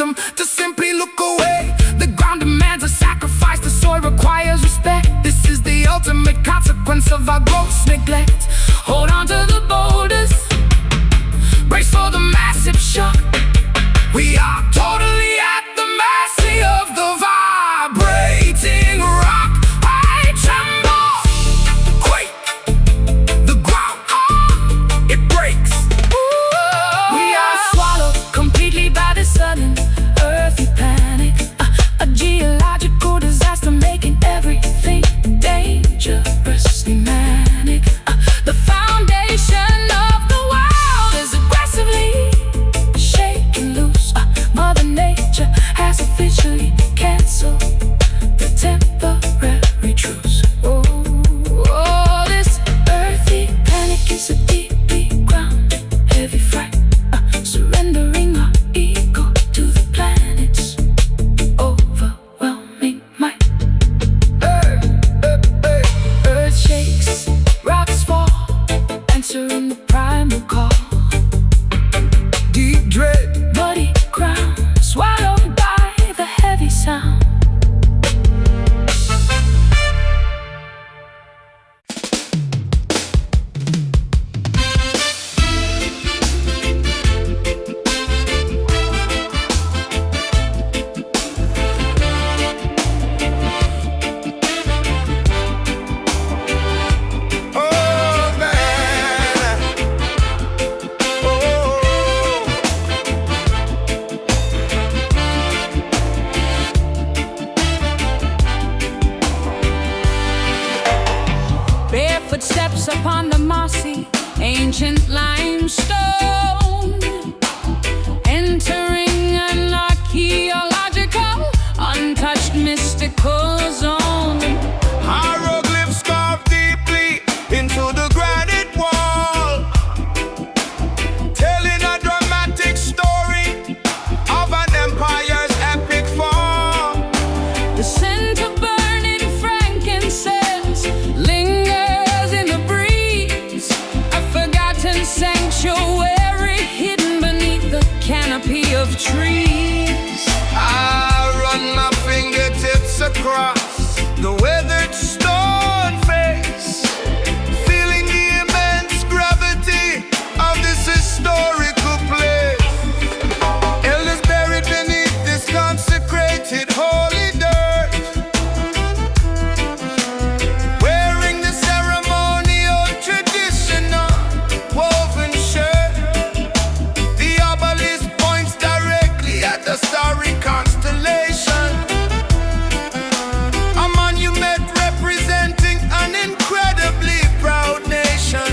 custom to simply look away. The ground demands a sacrifice, the soil requires respect. This is the ultimate consequence of our gross neglect. Hold on to the boulders, brace for the massive shock. We are totally at the mercy of the vibrating rock. I tremble, quake, the ground, it breaks. We are swallowed completely by the sudden earthy panic, a geological disaster making everything dangerously manic. The foundation of the world is aggressively shaking loose. Mother Nature has officially canceled the temporary truce. Oh, this earthy panic is a deeply grounded, heavy fright, surrendering our ego to the planet's overwhelming might. Earth shakes, rocks fall, answering the primal call. Deep dread, muddy ground, swallowed by the heavy sound. Oh man, oh. Barefoot steps upon the mossy, ancient limestone, entering an archaeological, untouched mystical zone. Hieroglyphs carved deeply into the granite wall, telling a dramatic story of an empire's epic fall. The scent of burning frankincense lingers in the breeze, a forgotten sanctuary hidden beneath the canopy of trees. I run my fingertips across the weathered stone face, feeling the immense gravity of this historical place. Elders buried beneath this consecrated holy dirt, wearing the ceremonial traditional woven shirt. The obelisk points directly at the starry constellation, a monument representing an incredibly proud nation.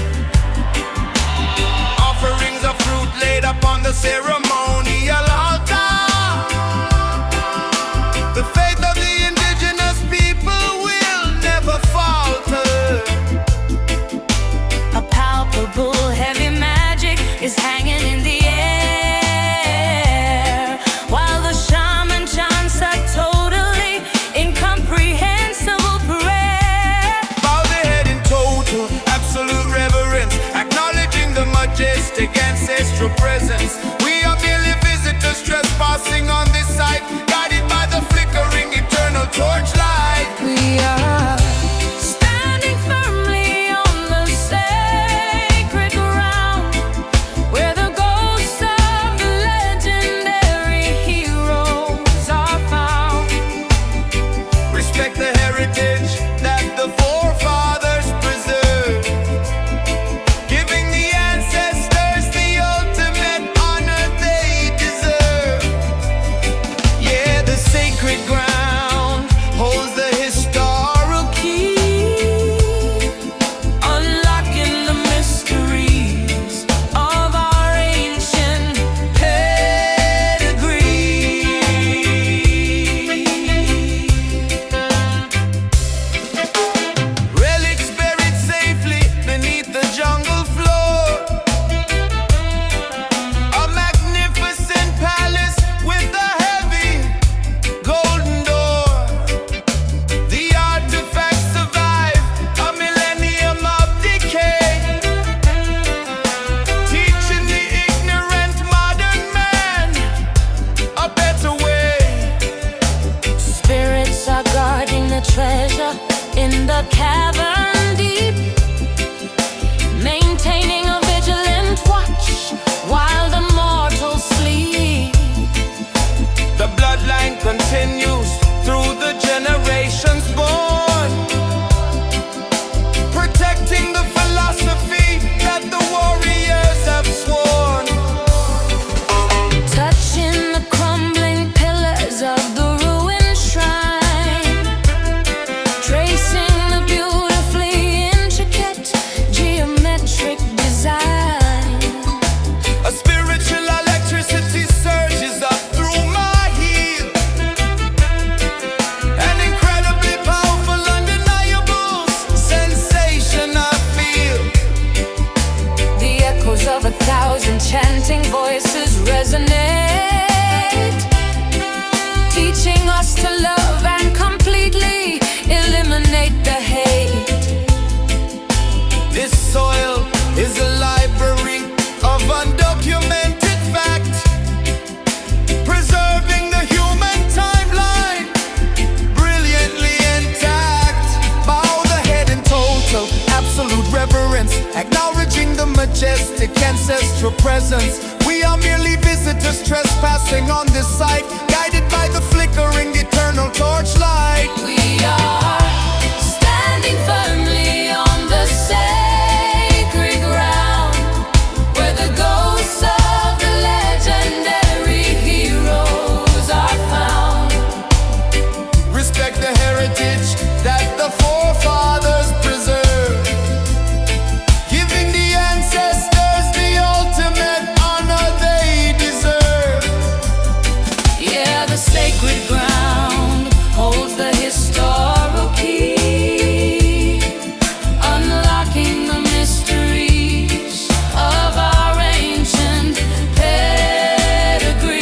Offerings of fruit laid upon the ceremonial altar. The faith of the indigenous people will never falter. A palpable heavy magic is hanging in the air, while the shaman the cavern deep, maintaining a vigilant watch while the mortals sleep. The bloodline continues through the generations born, protecting the philosophy that the warriors have sworn. Touching the crumbling pillars of the ruined shrine, tracing the beautifully intricate geometric design. A spiritual electricity surges up through my heel, an incredibly powerful, undeniable sensation I feel. The echoes of 1,000 chanting voices resonate, teaching us to love and completely eliminate the hate. This soil is a library of undocumented fact, preserving the human timeline brilliantly intact. Bow the head in total, absolute reverence, acknowledging the majestic ancestral presence. We are merely visitors trespassing on this site, guided by the flickering eternal torchlight. We are standing firmly on the sacred ground, where the ghosts of the legendary heroes are found. Respect the heritage that the forefathers preserved, giving the ancestors the ultimate honor they deserve. Yeah, the sacred ground holds the historical key, unlocking the mysteries of our ancient pedigree.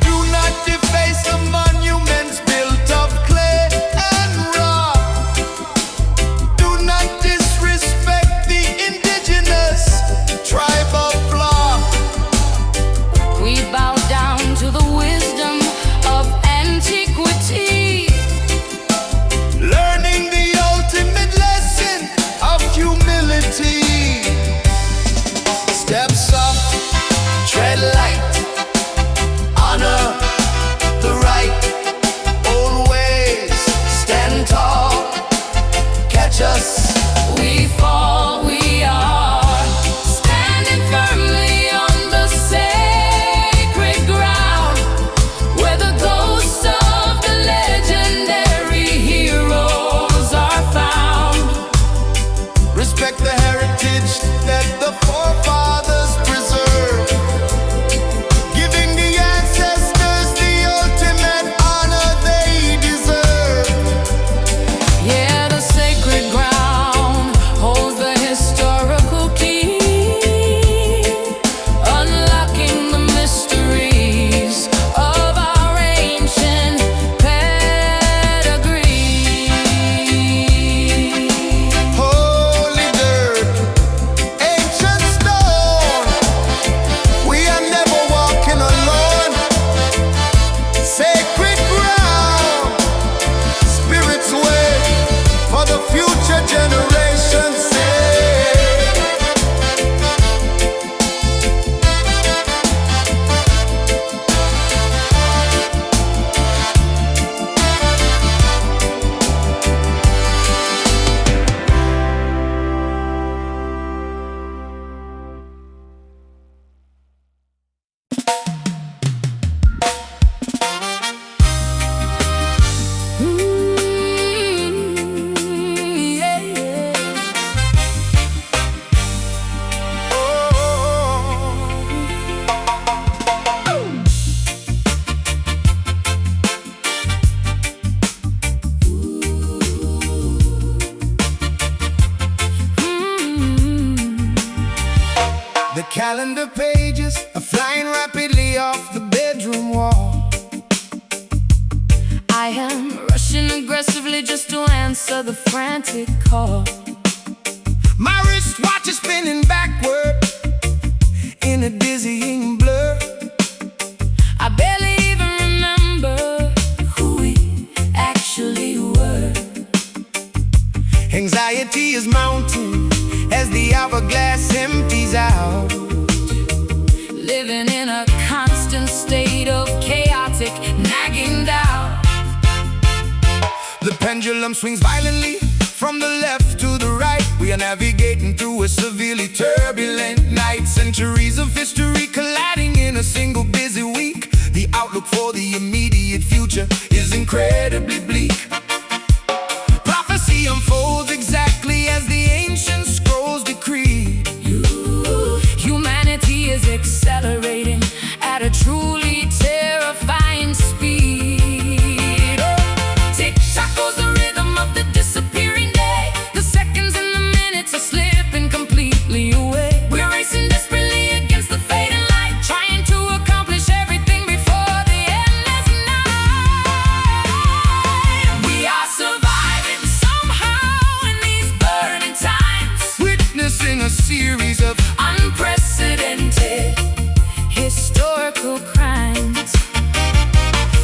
Do not deface the monuments built of clay and rock. Do not disrespect the indigenous tribe of flock. We bow down to the wisdom of antiquity, Learning the ultimate lesson of humility. Step soft, tread light, honor the right. Old ways, stand tall, catch us. we fall, we are standing firmly on the sacred ground, where the ghosts of the legendary heroes are found. Respect the heritage that the forefathers preserved, giving the ancestors the ultimate honor they deserve. Yeah, the sacred ground holds the historical key, unlocking the mysteries of our ancient pedigree. Holy dirt, ancient stone, we are never walking alone. Sacred ground, spirit's way for the future generations. Yeah, yeah. The calendar pages are flying rapidly off the bedroom wall. I am rushing aggressively just to answer the frantic call. My wristwatch is spinning backward in a dizzying blur. I barely gas empties out. Living in a constant state of chaotic nagging doubt. The pendulum swings violently from the left to the right. We are navigating through a severely turbulent night. Centuries of history colliding in a single busy week. The outlook for the immediate future is incredibly bleak. Prophecy unfolds exactly as the ancient scrolls decreed. Humanity is accelerating at a truly terrifying speed. Tick-tock goes the rhythm of the disappearing day. The seconds and the minutes are slipping completely away. We're racing desperately against the fading light, trying to accomplish everything before the endless night. We are surviving somehow in these burning times, Witnessing a series of unprecedented historical crimes.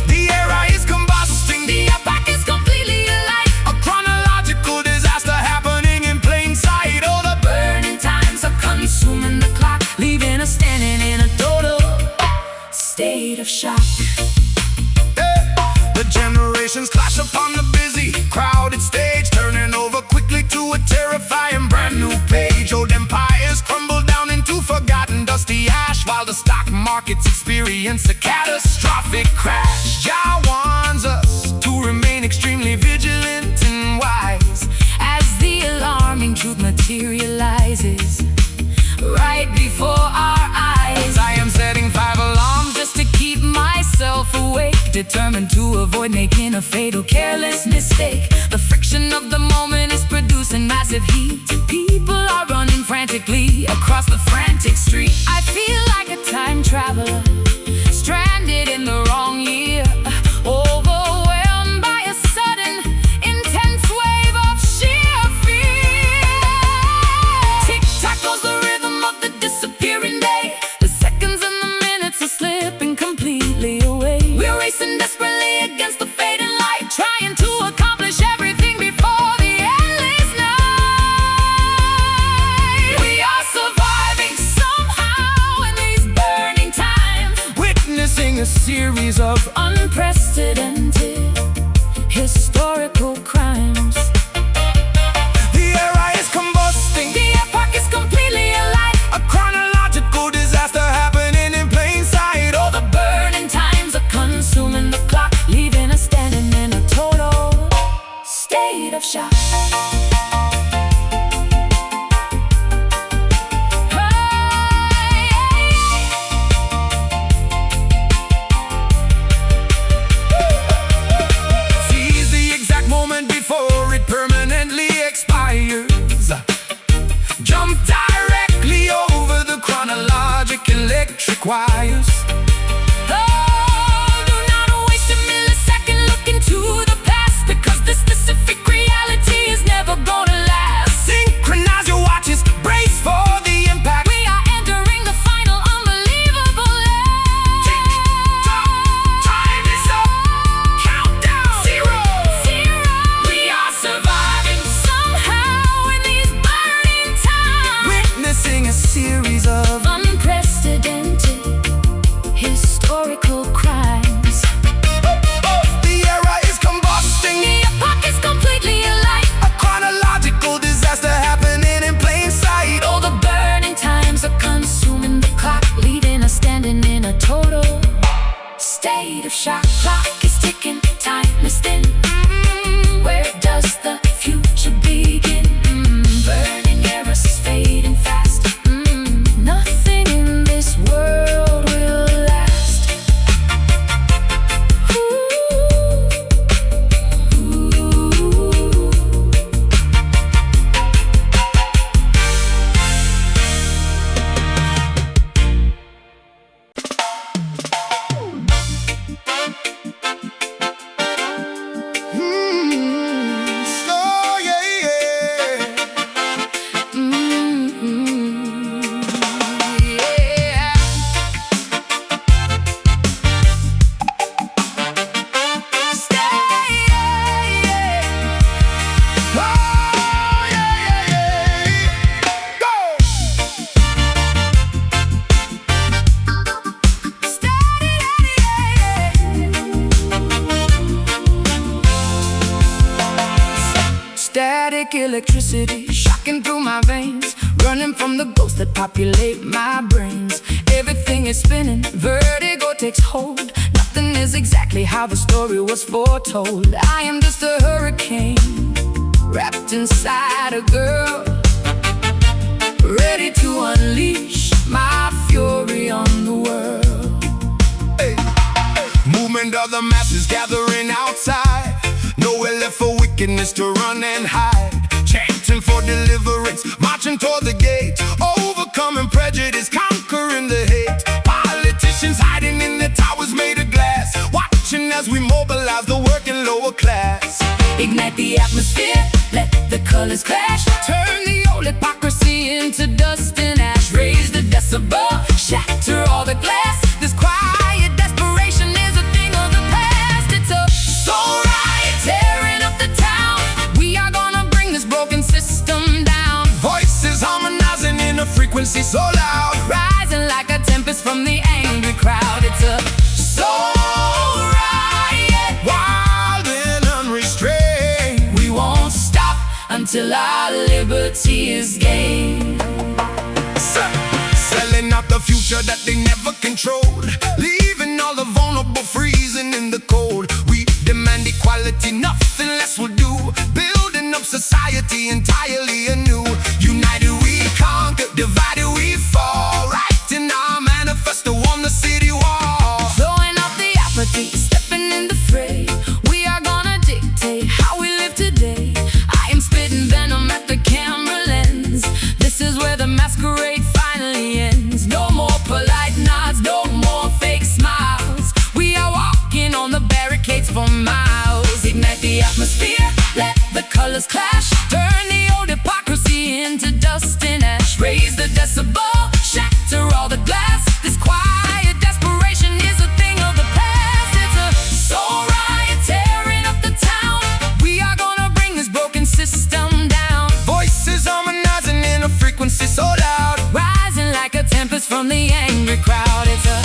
the era is combusting. The epoch is completely alive. A chronological disaster happening in plain sight. Oh, the Burning times are consuming the clock, leaving us standing in a total state of shock. The generations clash upon the busy, crowded stage, turning over quickly to a terrifying brand new page. Old empires crumble down into forgotten dusty ash, while the stock markets experience a catastrophic crash. Jah warns us to remain extremely vigilant and wise As the alarming truth materializes right before our eyes. I am setting 5 alarms Just to keep myself awake, determined to avoid making a fatal careless mistake. The friction of the moment is producing massive heat. People are running frantically across the frantic street. I feel like a time traveler, stranded in the wrong year, overwhelmed by a sudden intense wave of sheer fear. Tick-tock goes the rhythm of the disappearing day. The seconds and the minutes are slipping completely away. We're racing desperately against the fading light, trying to accomplish everything before the endless night. We are surviving somehow in these burning times, witnessing a series of unprecedented historical crimes. the era is combusting. The epoch is completely alive. A chronological disaster happening in plain sight. Oh, The burning times are consuming the clock, leaving us standing in a total state of shock. seize the exact moment before it permanently expires. Jump directly over the chronologic electric wires. Do not waste a millisecond looking to the past, because this specific reality is never gonna last. Synchronize your watches, brace for the impact. We are entering the final unbelievable act. Tick-tock, time is up. Countdown. 0. We are surviving somehow in these burning times, Witnessing a series of unprecedented historical crimes. the era is combusting. The epoch is completely alive. A chronological disaster happening in plain sight. All the burning times are consuming the clock, leaving us standing in a total state of shock. Clock is ticking, time is thin. Where does the future begin? Burning eras fading fast. Nothing in this world will last. electricity shocking through my veins, running from the ghosts that populate my brains. Everything is spinning, vertigo takes hold. Nothing is exactly how the story was foretold. I am just a hurricane wrapped inside a girl, ready to unleash my fury on the world. Hey. Movement of the masses gathering outside, nowhere left for wickedness to run and hide. Chanting for deliverance, marching toward the gate, overcoming prejudice, conquering the hate. Politicians hiding in their towers made of glass, watching as we mobilize the working lower class. Ignite the atmosphere, let the colors clash. Turn the old hypocrisy into dust and ash. Raise the decibel, shatter all the glass. This quiet desperation is a thing of the past. It's a soul riot tearing up the town. We are gonna bring this broken system down. Voices harmonizing in a frequency so loud, Rising like a tempest from the angry crowd. It's a soul riot, wild and unrestrained. we won't stop until our liberty is gained. Selling out the future that they never controlled, leaving all the vulnerable freezing in the cold. We demand equality, nothing less will do. Building up society entirely anew. United we conquer, divided we fall. Writing our manifesto on the city wall. Throwing off the apathy, stepping in the fray. We are gonna dictate how we live today. I am spitting venom at the camera lens. This is where the masquerade finally ends. No more polite nods, no more fake smiles. We are walking on the barricades for miles. Ignite the atmosphere, let the colors clash. Turn the old hypocrisy into dust and ash. Raise the decibel, shatter all the glass. This quiet desperation is a thing of the past. It's a soul riot tearing up the town. We are gonna bring this broken system down. Voices harmonizing in a frequency so loud, Rising like a tempest from the angry crowd. It's a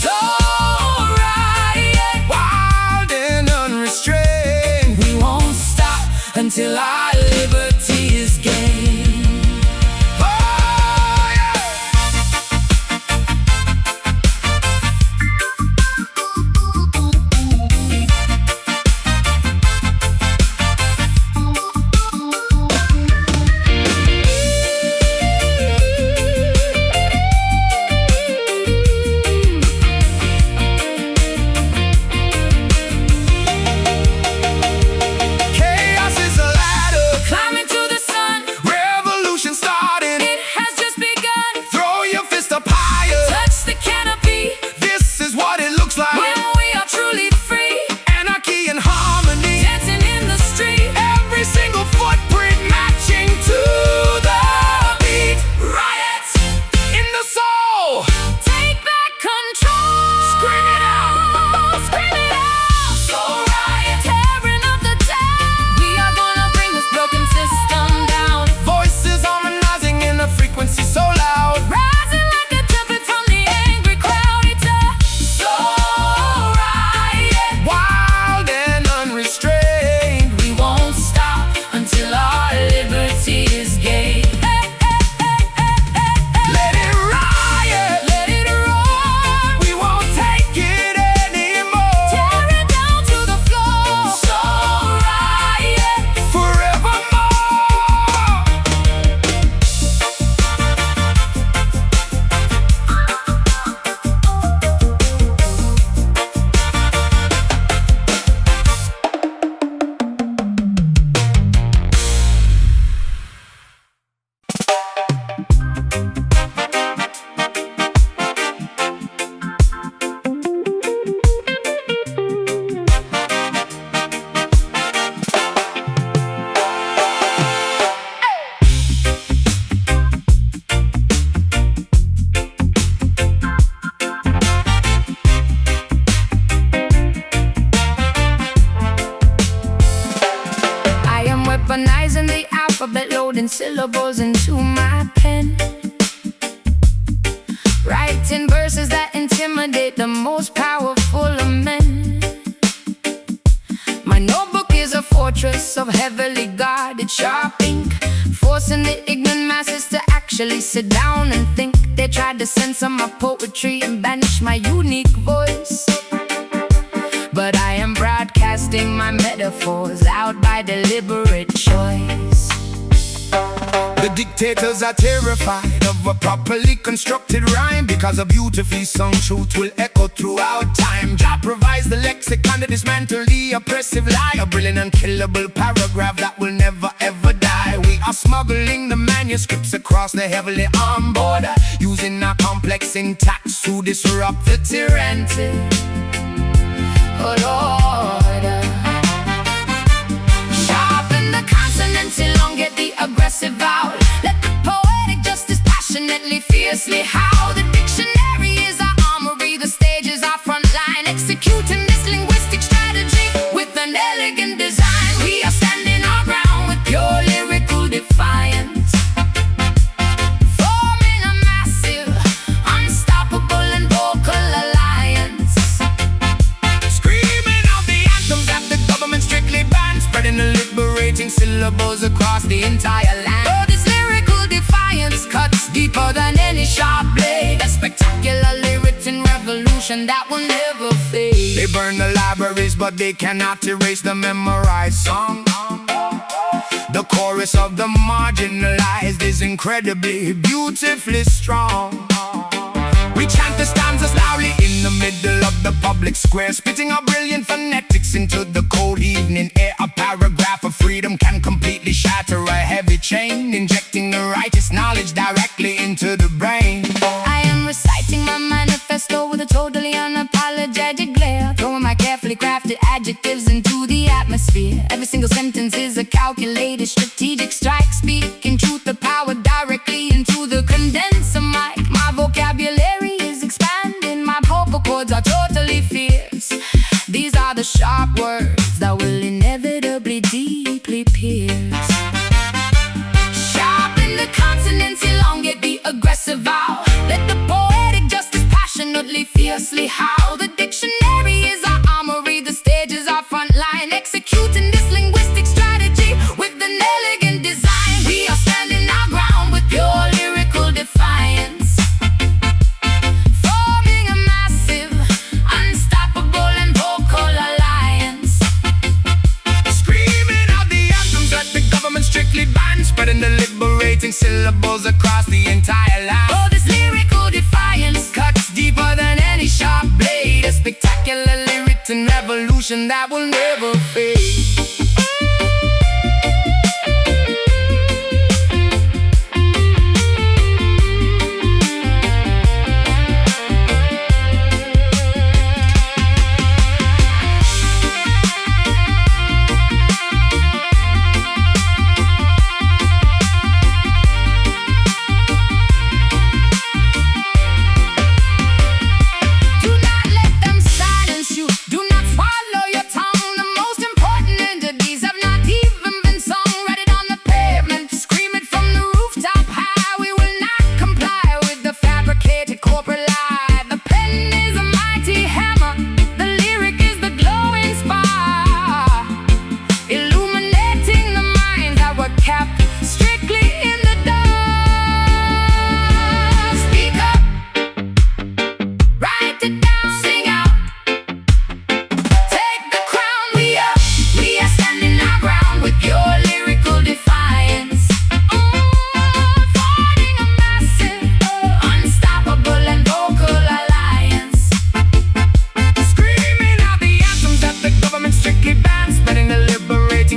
soul riot, wild and unrestrained. we won't stop until our liberty is gained. Oh, yeah. Chaos is a ladder, Climbing to the sun, revolution starting. it has just begun. Throw your fist up higher, Touch the canopy this is what it looks like. when we are truly free. Anarchy and harmony, Dancing in the street, every single footprint matching to the beat. Riots in the soul, take back control. scream it out. Scream it out. Soul riot tearing up the town. We are gonna bring this broken system down. Voices harmonizing in a frequency so loud, Rising like a tempest from the angry crowd. It's a soul riot, wild and unrestrained. we won't stop until our liberty is gained. Hey, hey, hey, hey, hey, hey. Let it riot, Let it roar. we won't take it anymore. Tear it down to the floor. Soul riot, Forevermore. I am weaponizing the alphabet, loading syllables into my pen. Writing verses that intimidate the most powerful of men. My notebook is a fortress of heavily guarded sharp ink. forcing the ignorant masses to actually sit down and think. They tried to censor my poetry and banish my unique voice, but I am broadcasting my metaphors out by deliberate choice. The dictators are terrified of a properly constructed rhyme, because a beautifully sung truth will echo throughout time. Jah provides the lexicon to dismantle the oppressive lie, a brilliant unkillable paragraph that will never ever die. We are smuggling the manuscripts across the heavily armed border, using our complex syntax to disrupt the tyranny. Oh Lord, sharpen the consonants, elongate the aggressive vowel. Let the poetic justice passionately, fiercely howl. The dictionary is our armory, the stage is our front line, executing this linguistic strategy with an elegant design. We are standing our ground with pure lyrical defiance, forming a massive, unstoppable and vocal alliance. Screaming out the anthems that the government strictly bans, spreading the liberating syllables across the entire land. Oh, this lyrical defiance cuts deeper than any sharp blade, a spectacularly written revolution that will never fade. They burn the libraries, but they cannot erase the memorized song. The chorus of the marginalized is incredibly, beautifully strong. We chant the stanzas loudly in the middle of the public square, spitting our brilliant phonetics into the cold evening air. A paragraph of freedom can completely shatter a heavy chain, injecting the righteous knowledge directly into the brain. I am reciting my manifesto with a totally unapologetic glare, throwing my carefully crafted adjectives into the atmosphere. Every single sentence is a calculated strategic strike, speaking truth to power directly into the condenser mic. My vocabulary is expanding, my vocal cords are totally fierce. These are the sharp words that will inevitably deeply pierce. Sharpen the consonants, elongate the aggressive vowel. Let the poetic justice passionately, fiercely howl. The dictionary is our armory, the stage is our front line, executing this linguistic strategy with an elegant design. We are standing our ground with pure lyrical defiance, forming a massive, unstoppable and vocal alliance. Screaming out the anthems that the government strictly bans, spreading the liberating syllables across the entire land. Oh, this lyrical defiance cuts deeper than any sharp blade, a spectacularly written revolution that will never fade.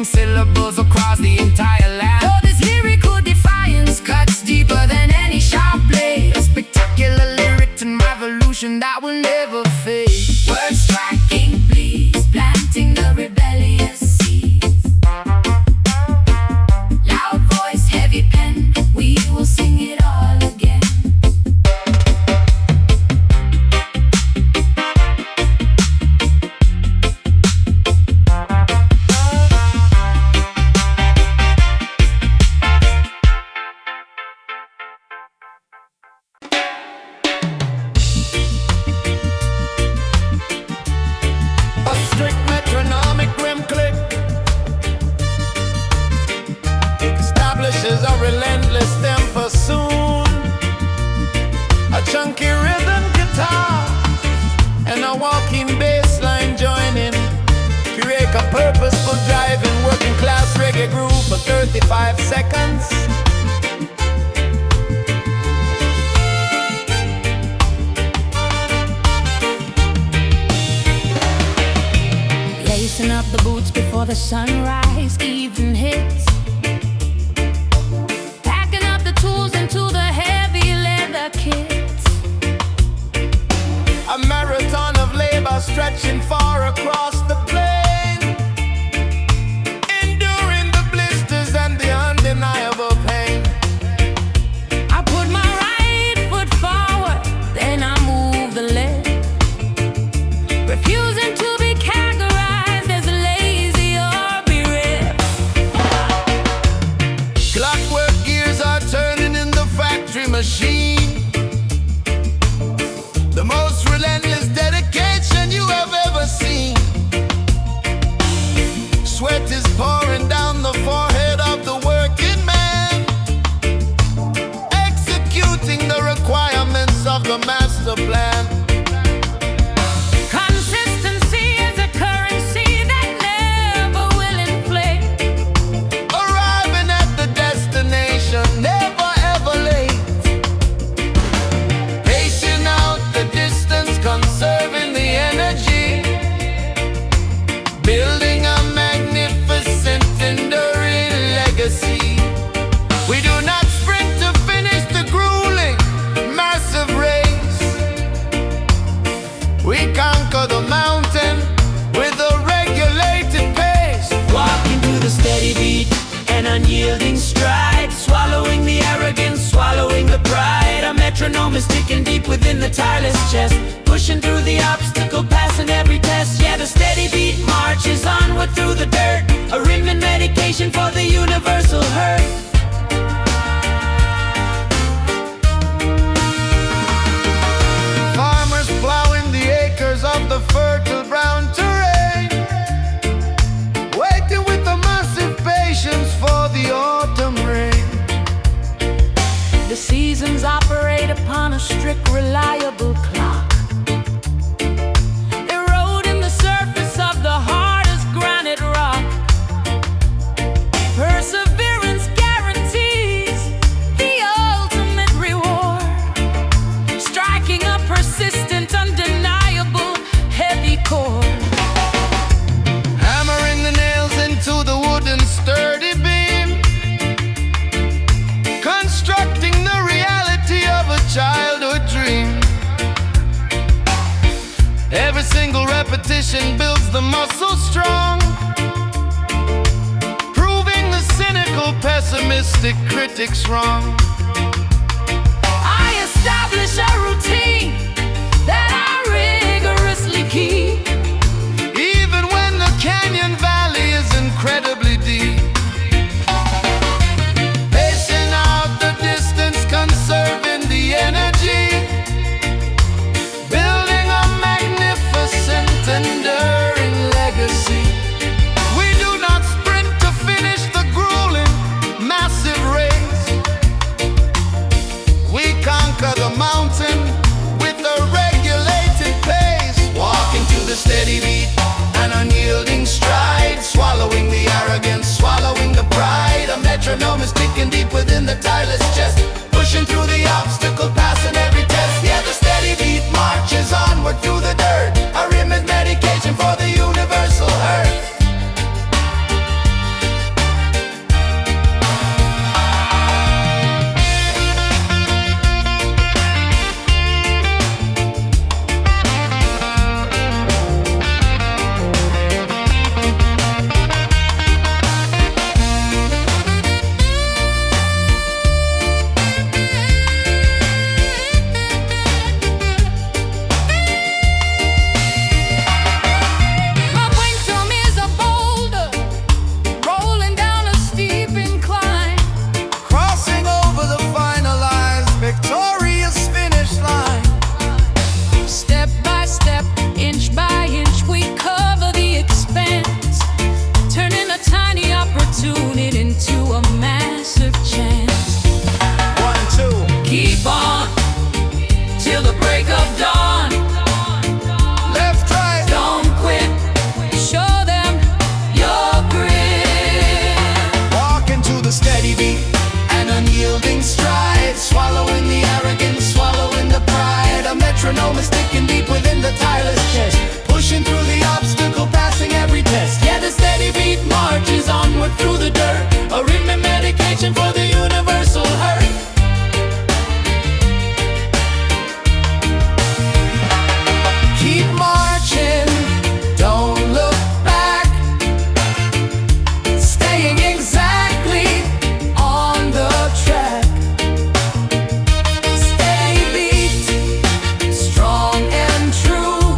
Syllables across the entire land. Oh, this lyrical defiance cuts deeper than any sharp blade, a spectacularly written revolution that will never fade. Words striking, please, planting the rebellious seeds. Loud voice, heavy pen, we will sing it all again. reggae groove for 35 seconds. Lacing up the boots before the sunrise even hits. Packing up the tools into the heavy leather kits. A marathon of labor stretching far across the plain, enduring the blisters and the undeniable pain. I put my right foot forward, then I move the left, refusing to be categorized as lazy or bereft. Clockwork gears are turning in the factory machine. The most relentless dedication you have ever seen. Sweat is pouring down the forehead of the working man, executing the requirements of the master plan. Consistency is a currency that never will inflate. Arriving at the destination, never ever late. Pacing out the distance, conserving the energy, building a magnificent, enduring legacy. We do not sprint to finish the grueling, massive race. We conquer the mountain with a regulated pace. Walking to the steady beat, an unyielding stride, swallowing the arrogance, swallowing the pride. A metronome is ticking deep within the tireless chest, pushing through the obstacle, passing every test. Yeah, the steady beat marches onward through the dirt, a rhythm and medication for the universal hurt. Farmers plowing the acres of the fertile brown terrain, waiting with a massive patience for the autumn rain. The seasons operate upon a strict, reliable clock, eroding the surface of the hardest granite rock. Perseverance guarantees the ultimate reward, striking a persistent, undeniable, heavy chord. Hammering the nails into the wooden sturdy beam, constructing the reality of a childhood dream. Every single repetition builds the muscle strong, proving the cynical, pessimistic critics wrong. I establish a routine that I rigorously keep. Even when the canyon valley is incredibly deep. Pacing out the distance, conserving the energy, building a magnificent, enduring legacy. We do not sprint to finish the grueling, massive race. We conquer the mountain with a regulated pace. Walking to the steady beat, an unyielding stride, swallowing the arrogance, swallowing the pride. A metronome is ticking deep within the tireless chest, pushing through the obstacle, passing every test. Yeah, the steady beat marches onward through the dirt, a rhythm is medication for the universal hurt. metronome is sticking deep within the tireless chest, pushing through the obstacle, passing every test. Yeah, the steady beat marches onward through the dirt, a rhythm medication for the universal hurt. Keep marching, don't look back, staying exactly on the track. Steady beat, strong and true,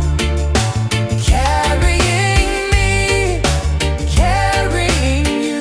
carrying me, carrying you.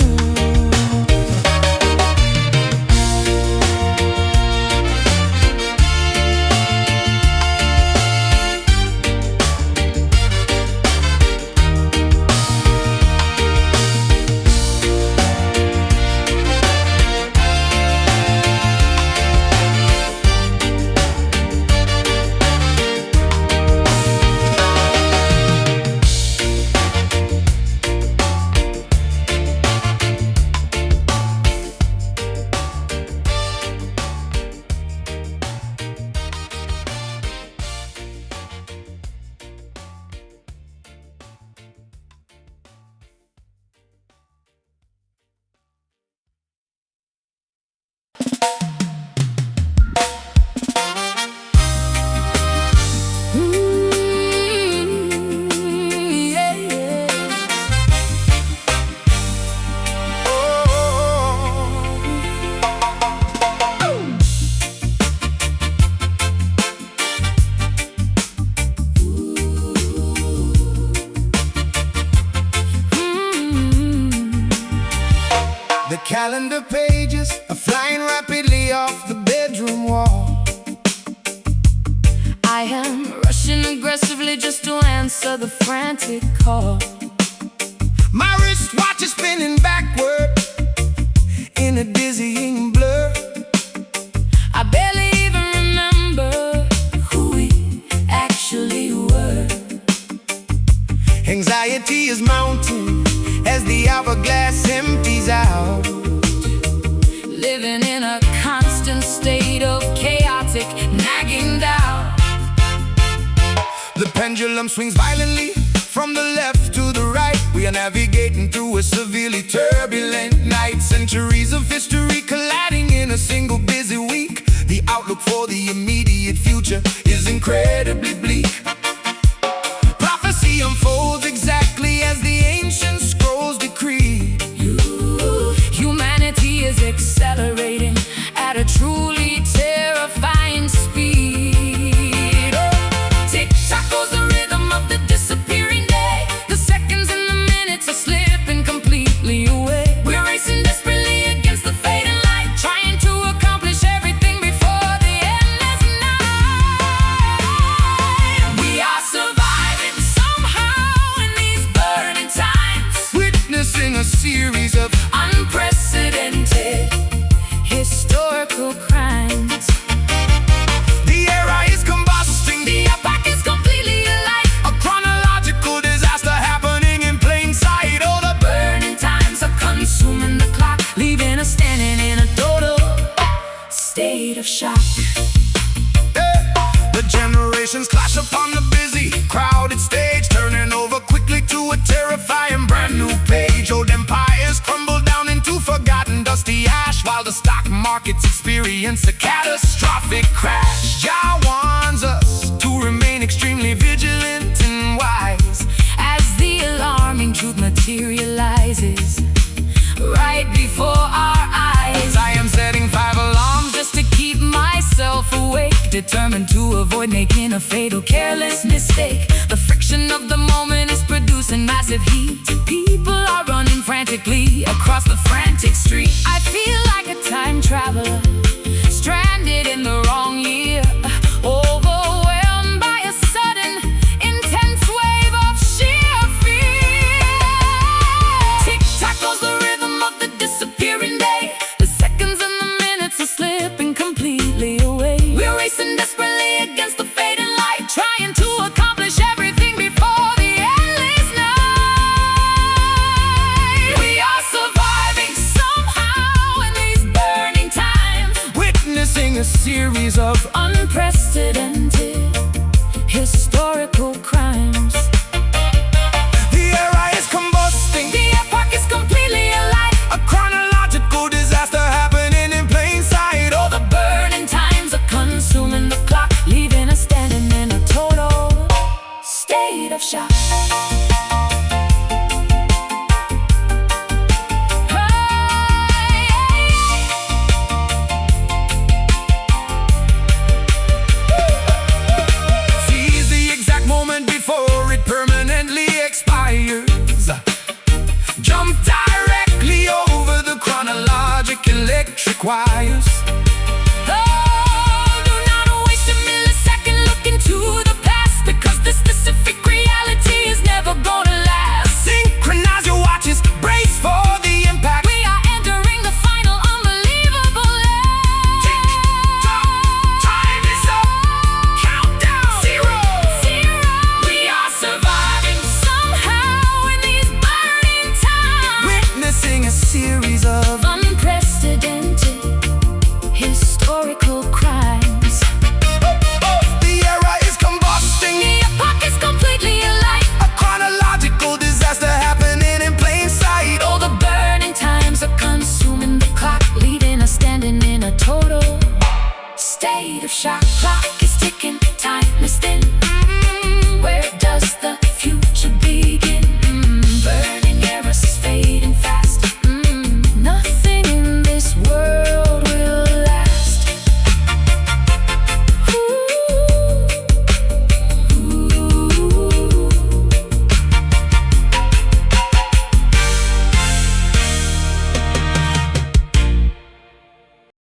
The calendar pages are flying rapidly off the bedroom wall. I am rushing aggressively just to answer the frantic call. My wristwatch is spinning backward in a dizzying blur. I barely even remember who we actually were. Anxiety is mounting as the hourglass empties out. Living in a constant state of chaotic nagging doubt. The pendulum swings violently from the left to the right. We are navigating through a severely turbulent night. Centuries of history colliding in a single busy week. The outlook for the immediate future is incredibly bleak. Prophecy unfolds exactly as the ancient scrolls decreed. Humanity is accelerating at a truly terrifying speed. Tick-tock goes the rhythm of the disappearing day. The seconds and the minutes are slipping completely away. We're racing desperately against the fading light, trying to accomplish everything before the endless night. We are surviving somehow in these burning times, Witnessing a series of unprecedented historical crimes. the era is combusting, The epoch is completely alight. a chronological disaster happening in plain sight. Oh, the Burning times are consuming the clock, leaving us standing in a total state of shock. The generations clash upon the busy, crowded stage, turning over quickly to a terrifying brand new page. Old empires crumble down into forgotten dusty ash, while the stock markets experience a catastrophic crash. Jah warns us to remain extremely vigilant and wise As the alarming truth materializes right before our eyes. I am setting 5 alarms Just to keep myself awake, determined to avoid making a fatal careless mistake. The friction of the moment is producing massive heat. People are running frantically across the frantic street. I feel like a time traveler, stranded in the wrong year, overwhelmed by a sudden, intense wave of sheer fear. Tick-tock goes the rhythm of the disappearing day. The seconds and the minutes are slipping completely away. We're racing desperately against the fading light, trying to accomplish everything before the endless night. We are surviving somehow in these burning times, witnessing a series of cha.